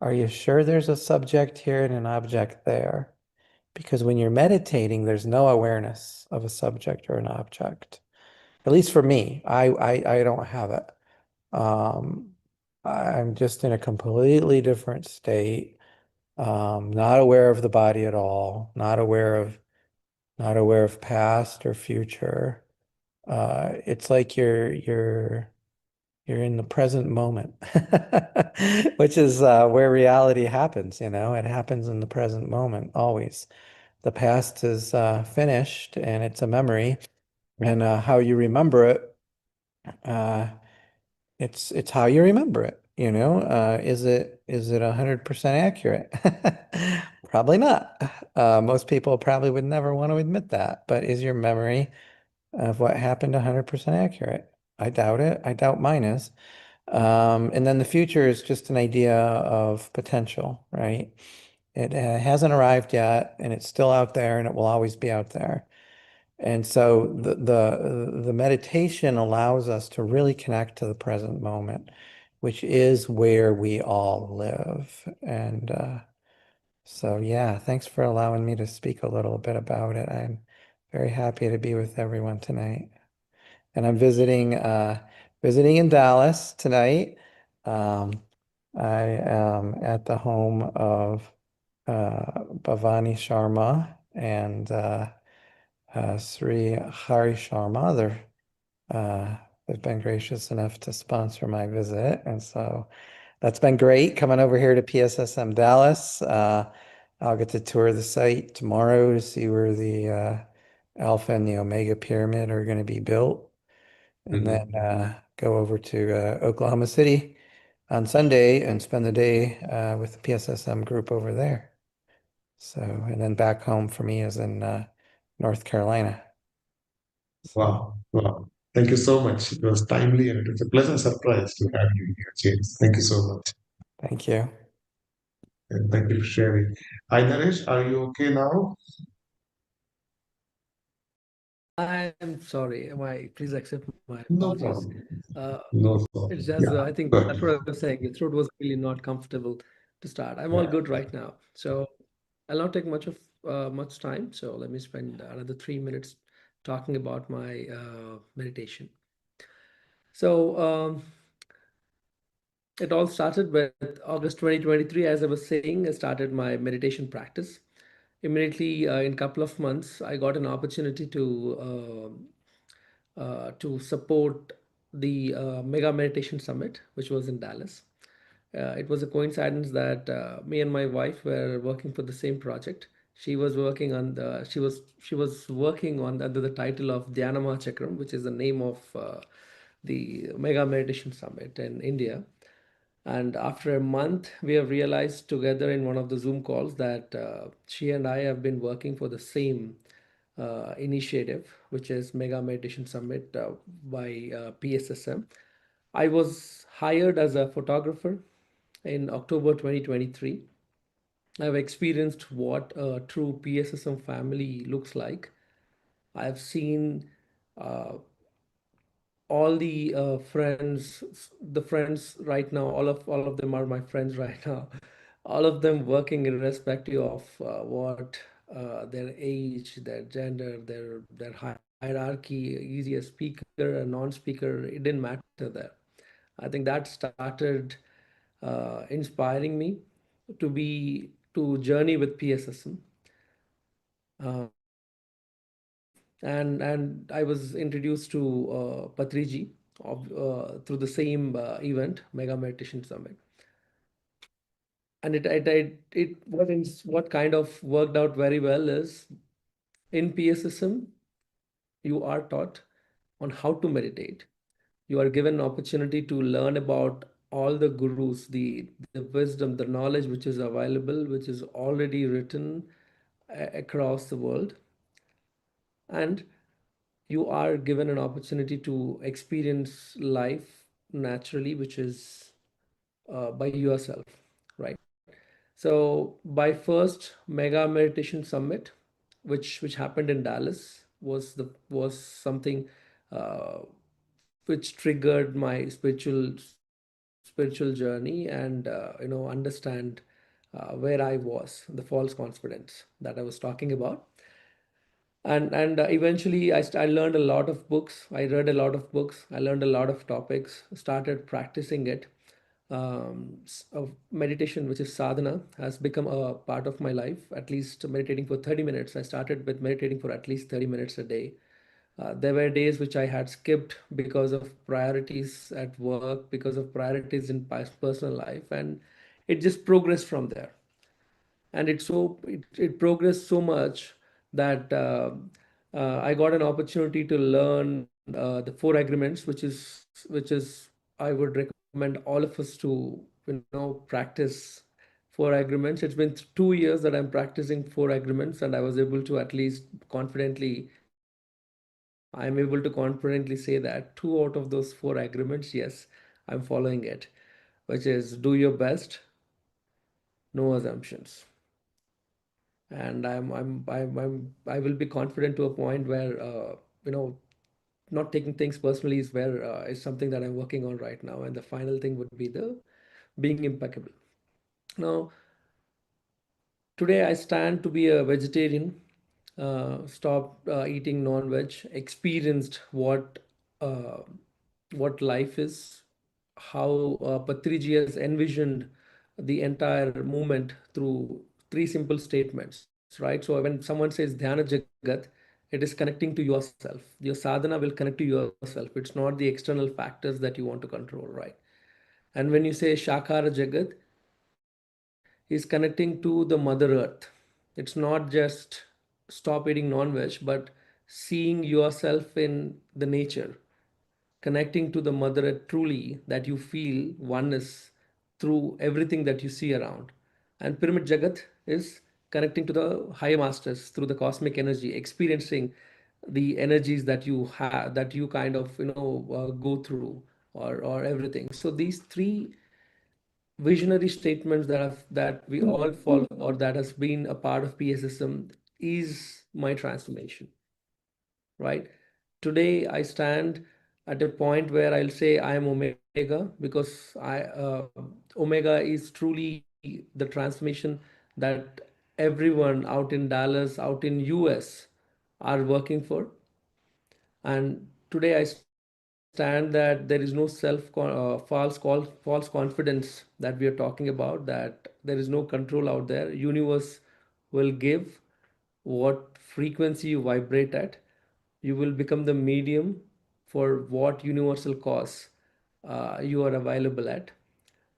are you sure there's a subject here and an object there? Because when you're meditating, there's no awareness of a subject or an object. At least for me, I don't have it. Um, I'm just in a completely different state, not aware of the body at all, not aware of past or future. It's like you're in the present moment, which is where reality happens, it happens in the present moment always. The past is finished and it's a memory, and how you remember it, uh, it's how you remember it, is it 100% accurate? Probably not. Most people probably would never want to admit that, but is your memory of what happened 100% accurate? I doubt it. I doubt mine is. And then the future is just an idea of potential, right? It hasn't arrived yet, and it's still out there, and it will always be out there. And so the meditation allows us to really connect to the present moment, which is where we all live. And so, yeah, thanks for allowing me to speak a little bit about it. I'm very happy to be with everyone tonight. And I'm visiting in Dallas tonight. I am at the home of Bhavani Sharma and Sri Hari Sharma. They've been gracious enough to sponsor my visit, and so that's been great coming over here to PSSM Dallas. I'll get to tour the site tomorrow to see where the Alpha and the Omega Pyramid are going to be built, and then go over to Oklahoma City on Sunday and spend the day with the PSSM group over there. So, and then back home for me is in North Carolina. Wow. Wow. Thank you so much. It was timely and it was a pleasant surprise to have you here, James. Thank you so much. Thank you. And thank you for sharing. Hi, Naresh. Are you okay now? I'm sorry. Please accept my No apologies. problem. Uh, No it's problem. just, Yeah. I think Good. that's what I was saying. The throat was really not comfortable to start. I'm all Yeah. good right now. So I'll not take much time. So let me spend another 3 minutes talking about my meditation. So it all started with August 2023. As I was saying, I started my meditation practice. Immediately, in a couple of months, I got an opportunity to support the Mega Meditation Summit, which was in Dallas. It was a coincidence that me and my wife were working for the same project. She was working on under the title of Dhyana Chakram, which is the name of the Mega Meditation Summit in India. And after a month, we have realized together in one of the Zoom calls that she and I have been working for the same initiative, which is Mega Meditation Summit by PSSM. I was hired as a photographer in October 2023. I've experienced what a true PSSM family looks like. I've seen uh, all the friends right now, all of them are my friends right now. All of them working irrespective of what their age, their gender, their hierarchy, easy a speaker, a non-speaker, it didn't matter there. I think that started inspiring me to journey with PSSM. And I was introduced to Patriji through the same event, Mega Meditation Summit. And what kind of worked out very well is in PSSM, you are taught on how to meditate. You are given an opportunity to learn about all the gurus, the wisdom, the knowledge which is available, which is already written across the world. And you are given an opportunity to experience life naturally, which is by yourself, right? So by first Mega Meditation Summit, which happened in Dallas, was something uh, which triggered my spiritual journey, and understand where I was, the false confidence that I was talking about. And eventually I learned a lot of books. I read a lot of books. I learned a lot of topics, started practicing it. Of meditation, which is sadhana, has become a part of my life. At least meditating for 30 minutes. I started with meditating for at least 30 minutes a day. There were days which I had skipped because of priorities at work, because of priorities in personal life, and it just progressed from there. And it progressed so much that I got an opportunity to learn the four agreements, which is I would recommend all of us to practice four agreements. It's been 2 years that I'm practicing four agreements, and I was able to at least confidently I'm able to confidently say that two out of those four agreements, yes, I'm following it, which is do your best, no assumptions. And I will be confident to a point where you know not taking things personally is something that I'm working on right now. And the final thing would be the being impeccable. Now, today I stand to be a vegetarian, stopped eating non-veg, experienced uh, what life is, how Patriji has envisioned the entire movement through three simple statements, right? So when someone says Dhyana Jagath, it is connecting to yourself. Your sadhana will connect to yourself. It's not the external factors that you want to control, right? And when you say Shakahara Jagath, is connecting to the Mother Earth. It's not just stop eating non-veg, but seeing yourself in the nature, connecting to the Mother Earth truly, that you feel oneness through everything that you see around. And Pyramid Jagat is connecting to the higher masters through the cosmic energy, experiencing the energies that you have, that you kind of go through, or everything. So these three visionary statements that we all follow, or that has been a part of PSSM, is my transformation, right? Today, I stand at a point where I'll say I am Omega because Omega is truly the transformation that everyone out in Dallas, out in US are working for. And today I stand that there is no false confidence that we are talking about, that there is no control out there. Universe will give what frequency you vibrate at. You will become the medium for what universal cause you are available at.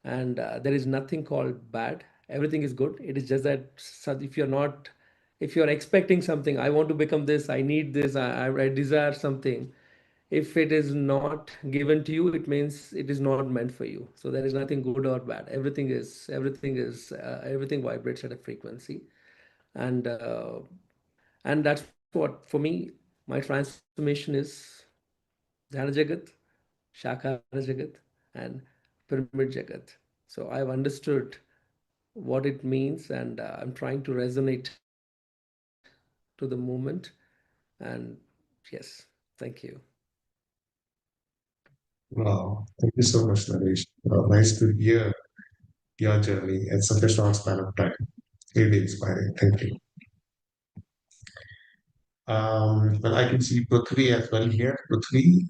And there is nothing called bad. Everything is good. It is just that if you're not, if you're expecting something, I want to become this, I need this, I desire something. If it is not given to you, it means it is not meant for you. So there is nothing good or bad. Everything vibrates at a frequency. And that's what, for me, my transformation is Dhyana Jagath, Shakahara Jagath, and Pyramid Jagath. So I've understood what it means, and I'm trying to resonate to the moment. And yes, thank you. Wow. Thank you so much, Naresh. Nice to hear your journey in such a short span of time. Really inspiring. Thank you. Well, I can see Prithvi as well here. Prithvi,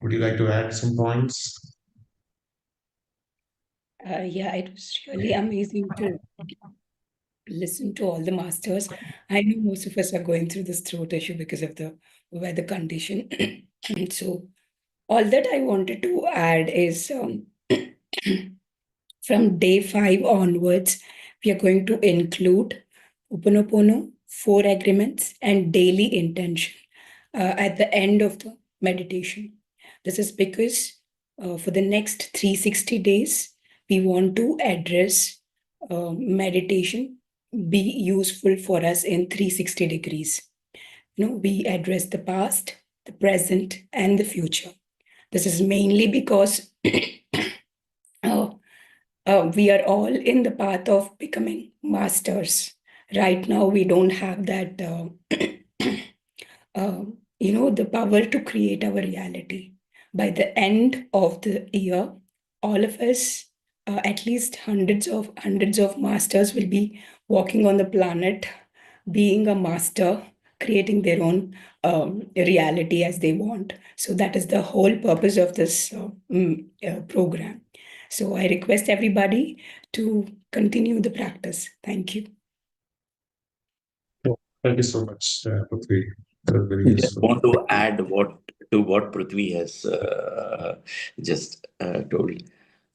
would you like to add some points? Yeah, it was really amazing to listen to all the masters. I know most of us are going through this throat issue because of the weather condition. So, all that I wanted to add is from day 5 onwards, we are going to include Uponopono, 4 agreements, and daily intention at the end of the meditation. This is because for the next 360 days, we want to address meditation be useful for us in 360 degrees. We address the past, the present, and the future. This is mainly because uh, we are all in the path of becoming masters. Right now, we don't have that, the power to create our reality. By the end of the year, all of us, at least hundreds of masters, will be walking on the planet, being a master, creating their own reality as they want. So that is the whole purpose of this program. So I request everybody to continue the practice. Thank you. Thank you so much, Prithvi. That was very Just useful. want to add what Prithvi has just told.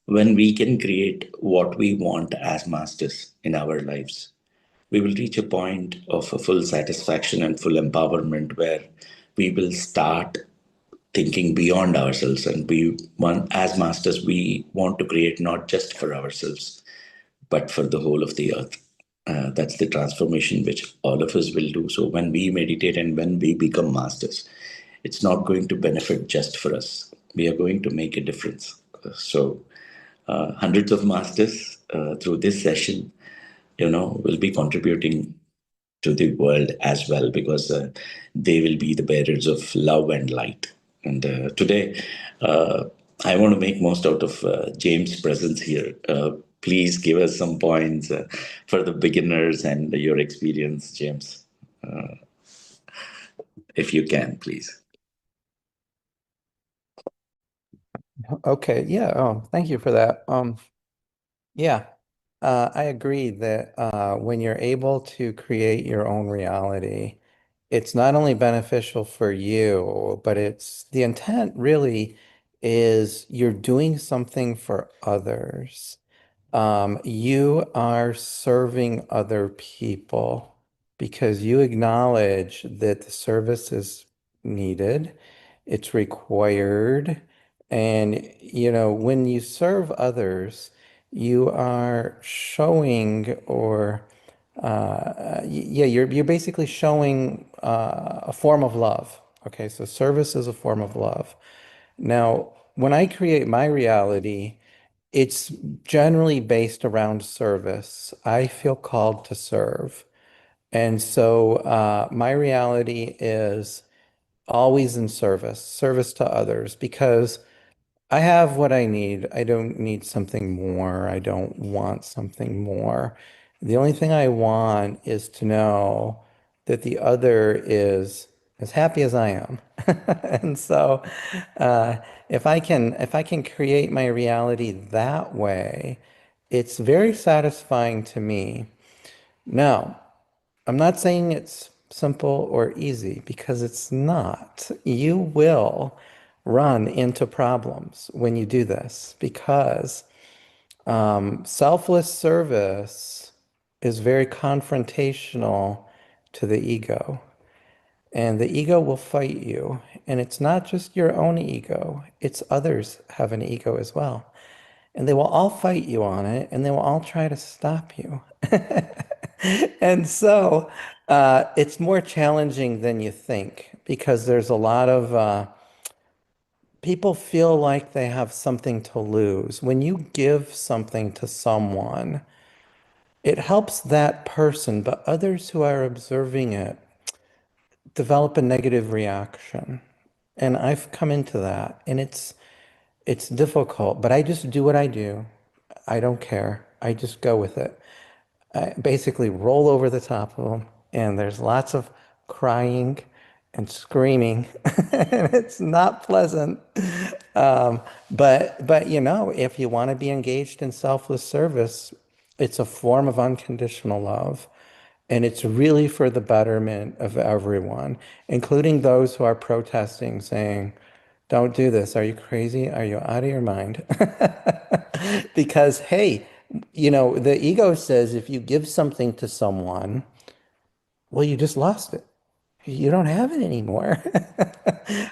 When we can create what we want as masters in our lives, we will reach a point of a full satisfaction and full empowerment where we will start thinking beyond ourselves, and we want, as masters, we want to create not just for ourselves but for the whole of the earth. That's the transformation which all of us will do. So when we meditate and when we become masters, it's not going to benefit just for us. We are going to make a difference. So hundreds of masters through this session, will be contributing to the world as well, because they will be the bearers of love and light. And today, I want to make most out of James' presence here. Please give us some points for the beginners and your experience, James, if you can, please. Okay, yeah, thank you for that. Yeah, I agree that when you're able to create your own reality, it's not only beneficial for you, but it's the intent really is you're doing something for others. You are serving other people because you acknowledge that the service is needed, it's required, and when you serve others, you are showing or yeah, you're basically showing a form of love. Okay, so service is a form of love. Now, when I create my reality, it's generally based around service. I feel called to serve. And so my reality is always in service to others, because I have what I need. I don't need something more. I don't want something more. The only thing I want is to know that the other is as happy as I am. And so uh, if I can create my reality that way, it's very satisfying to me. Now, I'm not saying it's simple or easy, because it's not. You will run into problems when you do this, because selfless service is very confrontational to the ego. And the ego will fight you. And it's not just your own ego, it's others have an ego as well. And they will all fight you on it, and they will all try to stop you. And so it's more challenging than you think, because there's a lot of people feel like they have something to lose. When you give something to someone, it helps that person, but others who are observing it develop a negative reaction. And I've come into that, and it's difficult, but I just do what I do. I don't care. I just go with it. I basically roll over the top of them, and there's lots of crying and screaming, and it's not pleasant. But if you want to be engaged in selfless service, it's a form of unconditional love. And it's really for the betterment of everyone, including those who are protesting, saying, don't do this. Are you crazy? Are you out of your mind? Because, hey, the ego says if you give something to someone, well, you just lost it. You don't have it anymore.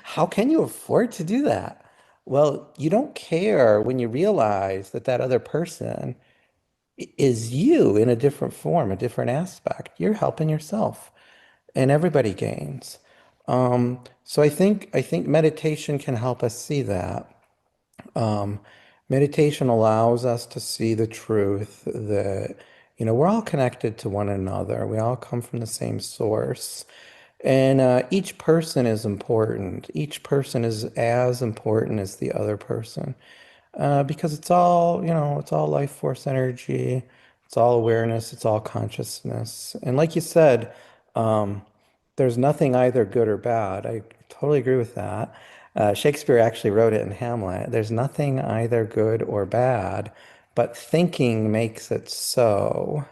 How can you afford to do that? Well, you don't care when you realize that that other person is you in a different form, a different aspect. You're helping yourself, and everybody gains. So I think meditation can help us see that. Um, Meditation allows us to see the truth that, we're all connected to one another. We all come from the same source. And each person is important. Each person is as important as the other person, because it's all life force energy, it's all awareness, it's all consciousness. And like you said, um, there's nothing either good or bad. I totally agree with that. Shakespeare actually wrote it in Hamlet. There's nothing either good or bad, but thinking makes it so.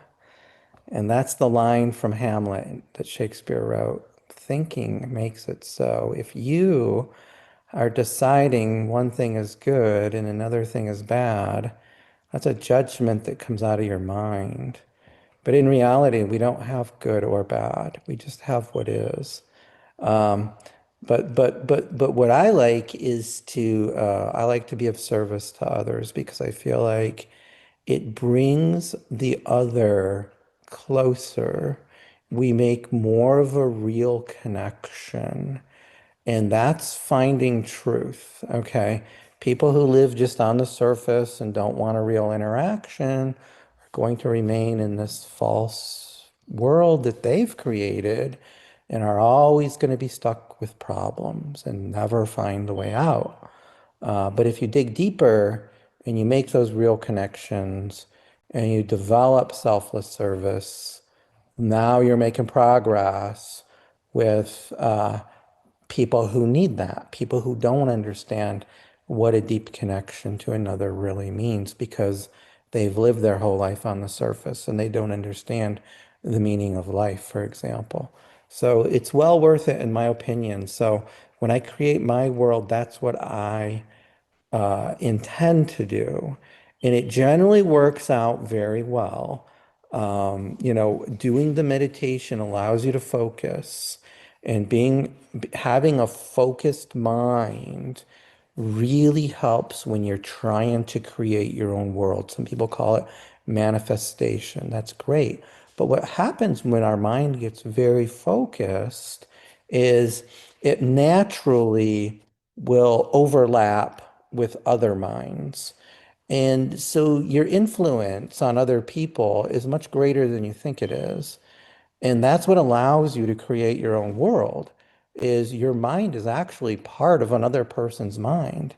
And that's the line from Hamlet that Shakespeare wrote. Thinking makes it so. If you are deciding one thing is good and another thing is bad, that's a judgment that comes out of your mind. But in reality, we don't have good or bad. We just have what is. Um, but what I like is I like to be of service to others, because I feel like it brings the other closer. We make more of a real connection. And that's finding truth, okay? People who live just on the surface and don't want a real interaction are going to remain in this false world that they've created, and are always going to be stuck with problems and never find the way out. But if you dig deeper and you make those real connections and you develop selfless service, now you're making progress with people who need that, people who don't understand what a deep connection to another really means, because they've lived their whole life on the surface and they don't understand the meaning of life, for example. So it's well worth it, in my opinion. So when I create my world, that's what I intend to do. And it generally works out very well. Doing the meditation allows you to focus, and having a focused mind really helps when you're trying to create your own world. Some people call it manifestation. That's great. But what happens when our mind gets very focused is it naturally will overlap with other minds. And so your influence on other people is much greater than you think it is. And that's what allows you to create your own world, is your mind is actually part of another person's mind.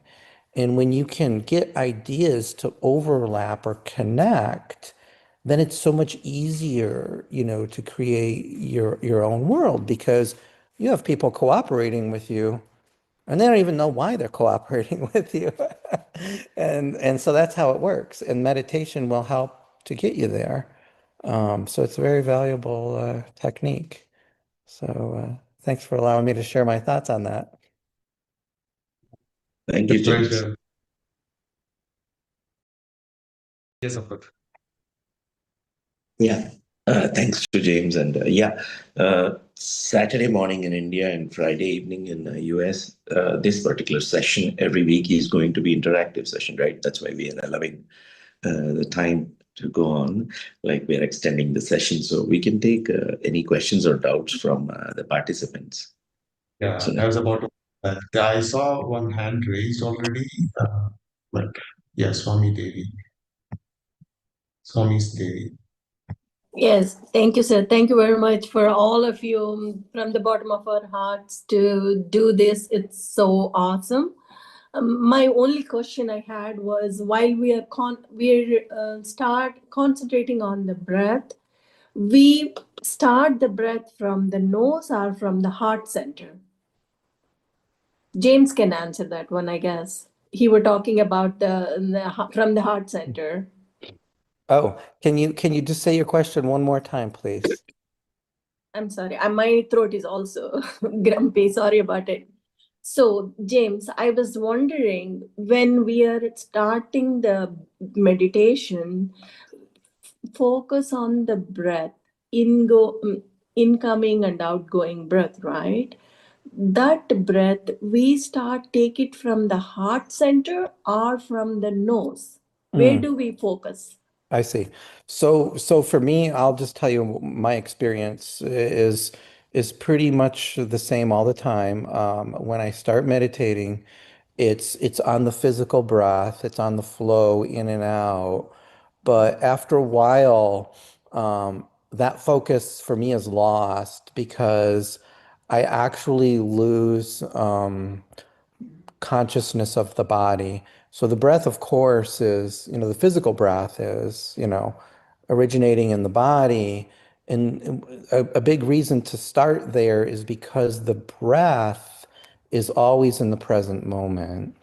And when you can get ideas to overlap or connect, then it's so much easier, to create your own world, because you have people cooperating with you and they don't even know why they're cooperating with you. And so that's how it works. And meditation will help to get you there. So it's a very valuable technique. So thanks for allowing me to share my thoughts on that. Thank you, It's very James. well. Yes, of course. Yeah, thanks to James. And Saturday morning in India and Friday evening in the US, this particular session every week is going to be interactive session, right? That's why we are allowing the time to go on, like we're extending the session. So we can take any questions or doubts from the participants. Yeah, So I was about to. I saw one hand raised already. But yeah, Swami's Devi. Yes, thank you, sir. Thank you very much for all of you from the bottom of our hearts to do this. It's so awesome. My only question I had was, while we're start concentrating on the breath, we start the breath from the nose or from the heart center? James can answer that one, I guess. He were talking about from the heart center. Oh, can you just say your question one more time, please? I'm sorry, my throat is also grumpy. Sorry about it. So, James, I was wondering, when we are starting the meditation, focus on the breath, incoming and outgoing breath, right? That breath, we take it from the heart center or from the nose? Where do we focus? I see. So for me, I'll just tell you my experience is pretty much the same all the time. When I start meditating, it's on the physical breath, it's on the flow in and out. But after a while, that focus for me is lost because I actually lose consciousness of the body. So the breath, of course, is, the physical breath is, originating in the body. And a big reason to start there is because the breath is always in the present moment.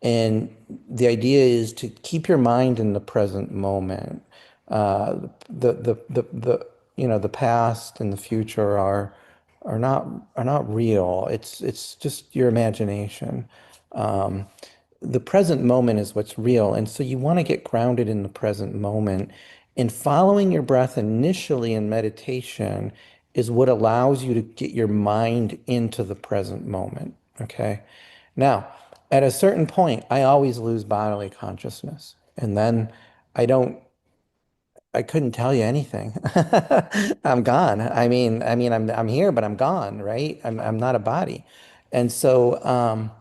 And the idea is to keep your mind in the present moment. The past and the future are not real. It's just your imagination. Um, the present moment is what's real. And so you want to get grounded in the present moment. And following your breath initially in meditation is what allows you to get your mind into the present moment. Okay. Now, at a certain point, I always lose bodily consciousness. And then I couldn't tell you anything. I'm gone. I'm here, but I'm gone, right? I'm not a body. And so,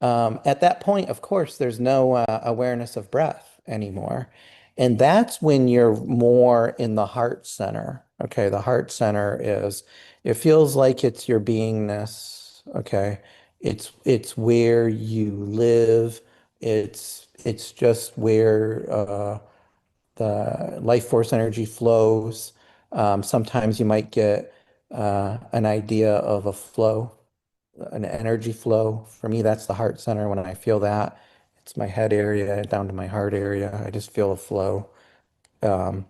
at that point, of course, there's no awareness of breath anymore. And that's when you're more in the heart center. Okay, the heart center it feels like it's your beingness. Okay, it's where you live. It's just where the life force energy flows. Sometimes you might get an idea of a flow, an energy flow. For me, that's the heart center. When I feel that, it's my head area down to my heart area. I just feel a flow. Um,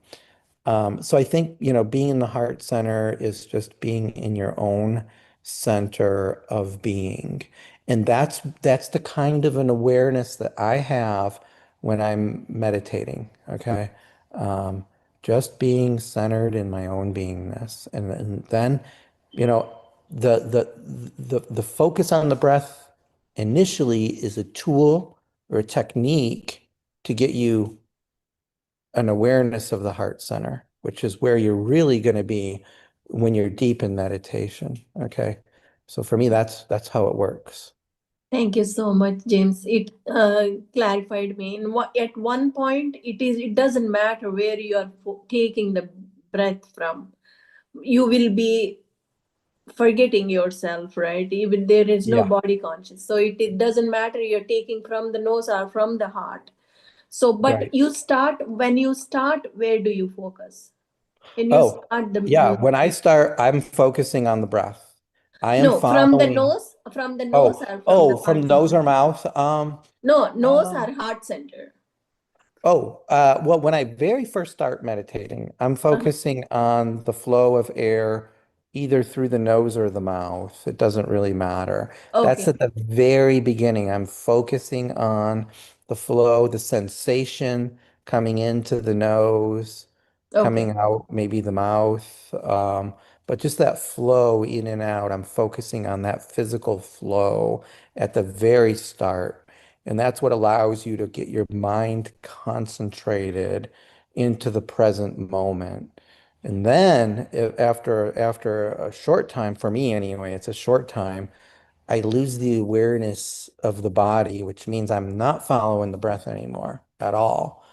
so I think, being in the heart center is just being in your own center of being. And that's the kind of an awareness that I have when I'm meditating. Okay. Um, just being centered in my own beingness. And then, you know, the focus on the breath initially is a tool or a technique to get you an awareness of the heart center, which is where you're really going to be when you're deep in meditation. Okay. So for me, that's how it works. Thank you so much, James. It clarified me. At one point, it doesn't matter where you are taking the breath from. you will be forgetting yourself, right? Even there is no Yeah. body conscious. So it doesn't matter you're taking from the nose or from the heart. So, but Right. when you start, where do you focus? When you Oh, start the yeah. When I start, I'm focusing on the breath. I am no, from the following. nose or from the From heart nose center? or mouth. No, nose Um, or heart center. well, when I very first start meditating, I'm focusing on the flow of air either through the nose or the mouth. It doesn't really matter. That's Okay, at the very beginning. I'm focusing on the flow, the sensation coming into the nose, okay, coming out maybe the mouth. But just that flow in and out, I'm focusing on that physical flow at the very start. And that's what allows you to get your mind concentrated into the present moment. And then after a short time, for me anyway, it's a short time, I lose the awareness of the body, which means I'm not following the breath anymore at all.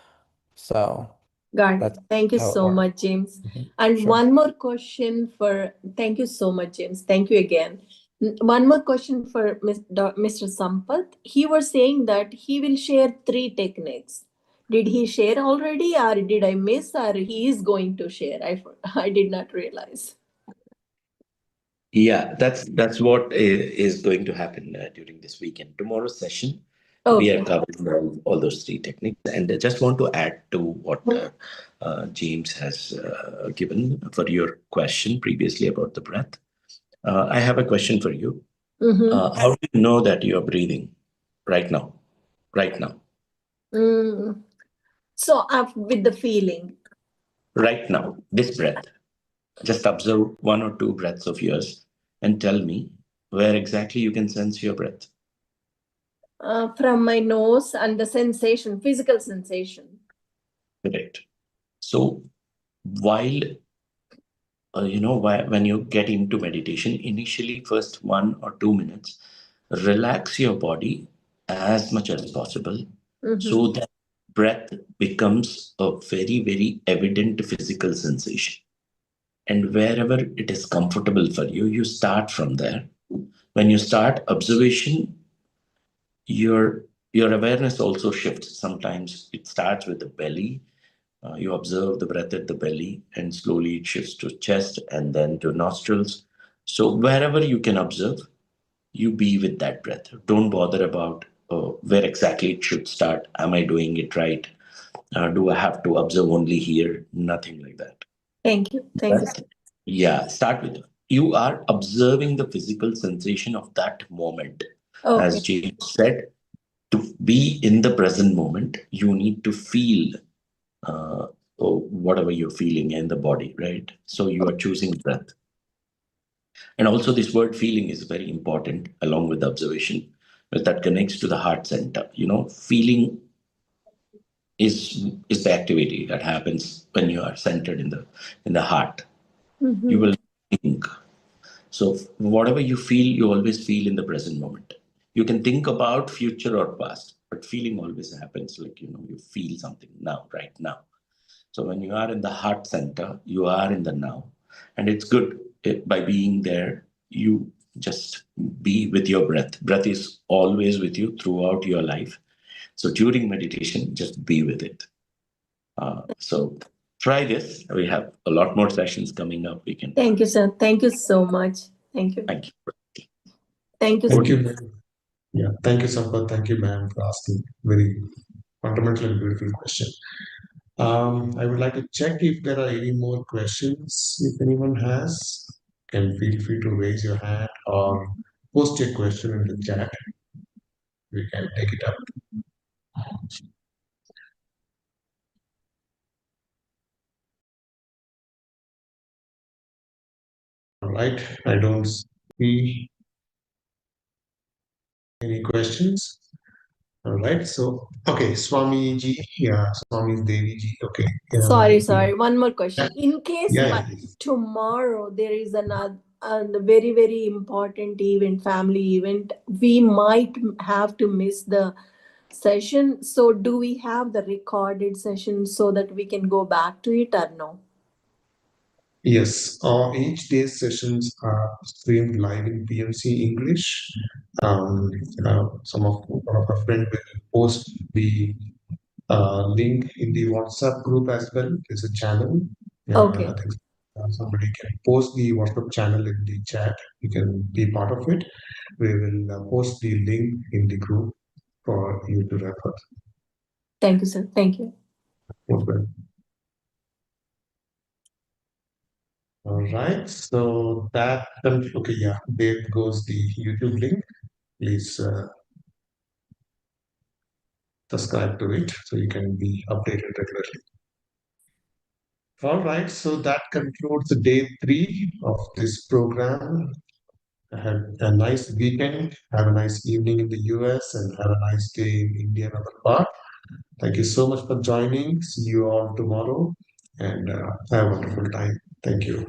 So got it. that's Thank you how it so works. much, James. Mhm. And Sure. one more question thank you so much, James. Thank you again. One more question for Mr. Sampath. He was saying that he will share 3 techniques. Did he share already, or did I miss, or he is going to share? I did not realize. Yeah, that's what is going to happen during this weekend. Tomorrow's session, we are Okay. covering all those 3 techniques. And I just want to add to what James has given for your question previously about the breath. I have a question for you. Mm-hmm. How do you know that you are breathing right now? Right now. So with the feeling. Right now, this breath. Just observe 1 or 2 breaths of yours and tell me where exactly you can sense your breath. From my nose and the sensation, physical sensation. Correct. So while when you get into meditation, initially first 1 or 2 minutes, relax your body as much as possible, so that breath becomes a very, very evident physical sensation. And wherever it is comfortable for you, you start from there. When you start observation, your awareness also shifts. Sometimes it starts with the belly. You observe the breath at the belly, and slowly it shifts to chest and then to nostrils. So wherever you can observe, you be with that breath. Don't bother about where exactly it should start. Am I doing it right? Do I have to observe only here? Nothing like that. Thank you. Thank you. Right? Yeah, start with you are observing the physical sensation of that moment. Okay. As James said, to be in the present moment, you need to feel whatever you're feeling in the body, right? So you are choosing breath. And also, this word feeling is very important along with observation, because that connects to the heart center. Feeling is the activity that happens when you are centered in the heart. You will think. So whatever you feel, you always feel in the present moment. You can think about future or past, but feeling always happens. Like you feel something now, right now. So when you are in the heart center, you are in the now, and it's good by being there. You just be with your breath. Breath is always with you throughout your life. So during meditation, just be with it. So try this. We have a lot more sessions coming up. We can. Thank you, sir. Thank you so much. Thank you. Thank you. Thank you. Thank you, ma'am. Yeah, thank you, Sampath. Thank you, ma'am, for asking very fundamental and beautiful question. I would like to check if there are any more questions. If anyone has, can feel free to raise your hand or post a question in the chat. We can take it up. All right, I don't see any questions. All right, so okay, Swami ji, yeah, Swami Devi ji, okay. Sorry. One more question. In case Yeah. tomorrow there is a very, very important event, family event, we might have to miss the session. So do we have the recorded session so that we can go back to it or no? Yes, each day's sessions are streamed live in PMC English. One of our friends will post the link in the WhatsApp group as well. There's a channel. Okay. I think somebody can post the WhatsApp channel in the chat. You can be part of it. We will post the link in the group for you to refer. Thank you, sir. Thank you. Most welcome. All right. So okay, yeah, there goes the YouTube link. Please subscribe to it so you can be updated regularly. All right. So that concludes day 3 of this program. Have a nice weekend. Have a nice evening in the US and have a nice day in India and other part. Thank you so much for joining. See you all tomorrow and have a wonderful time. Thank you.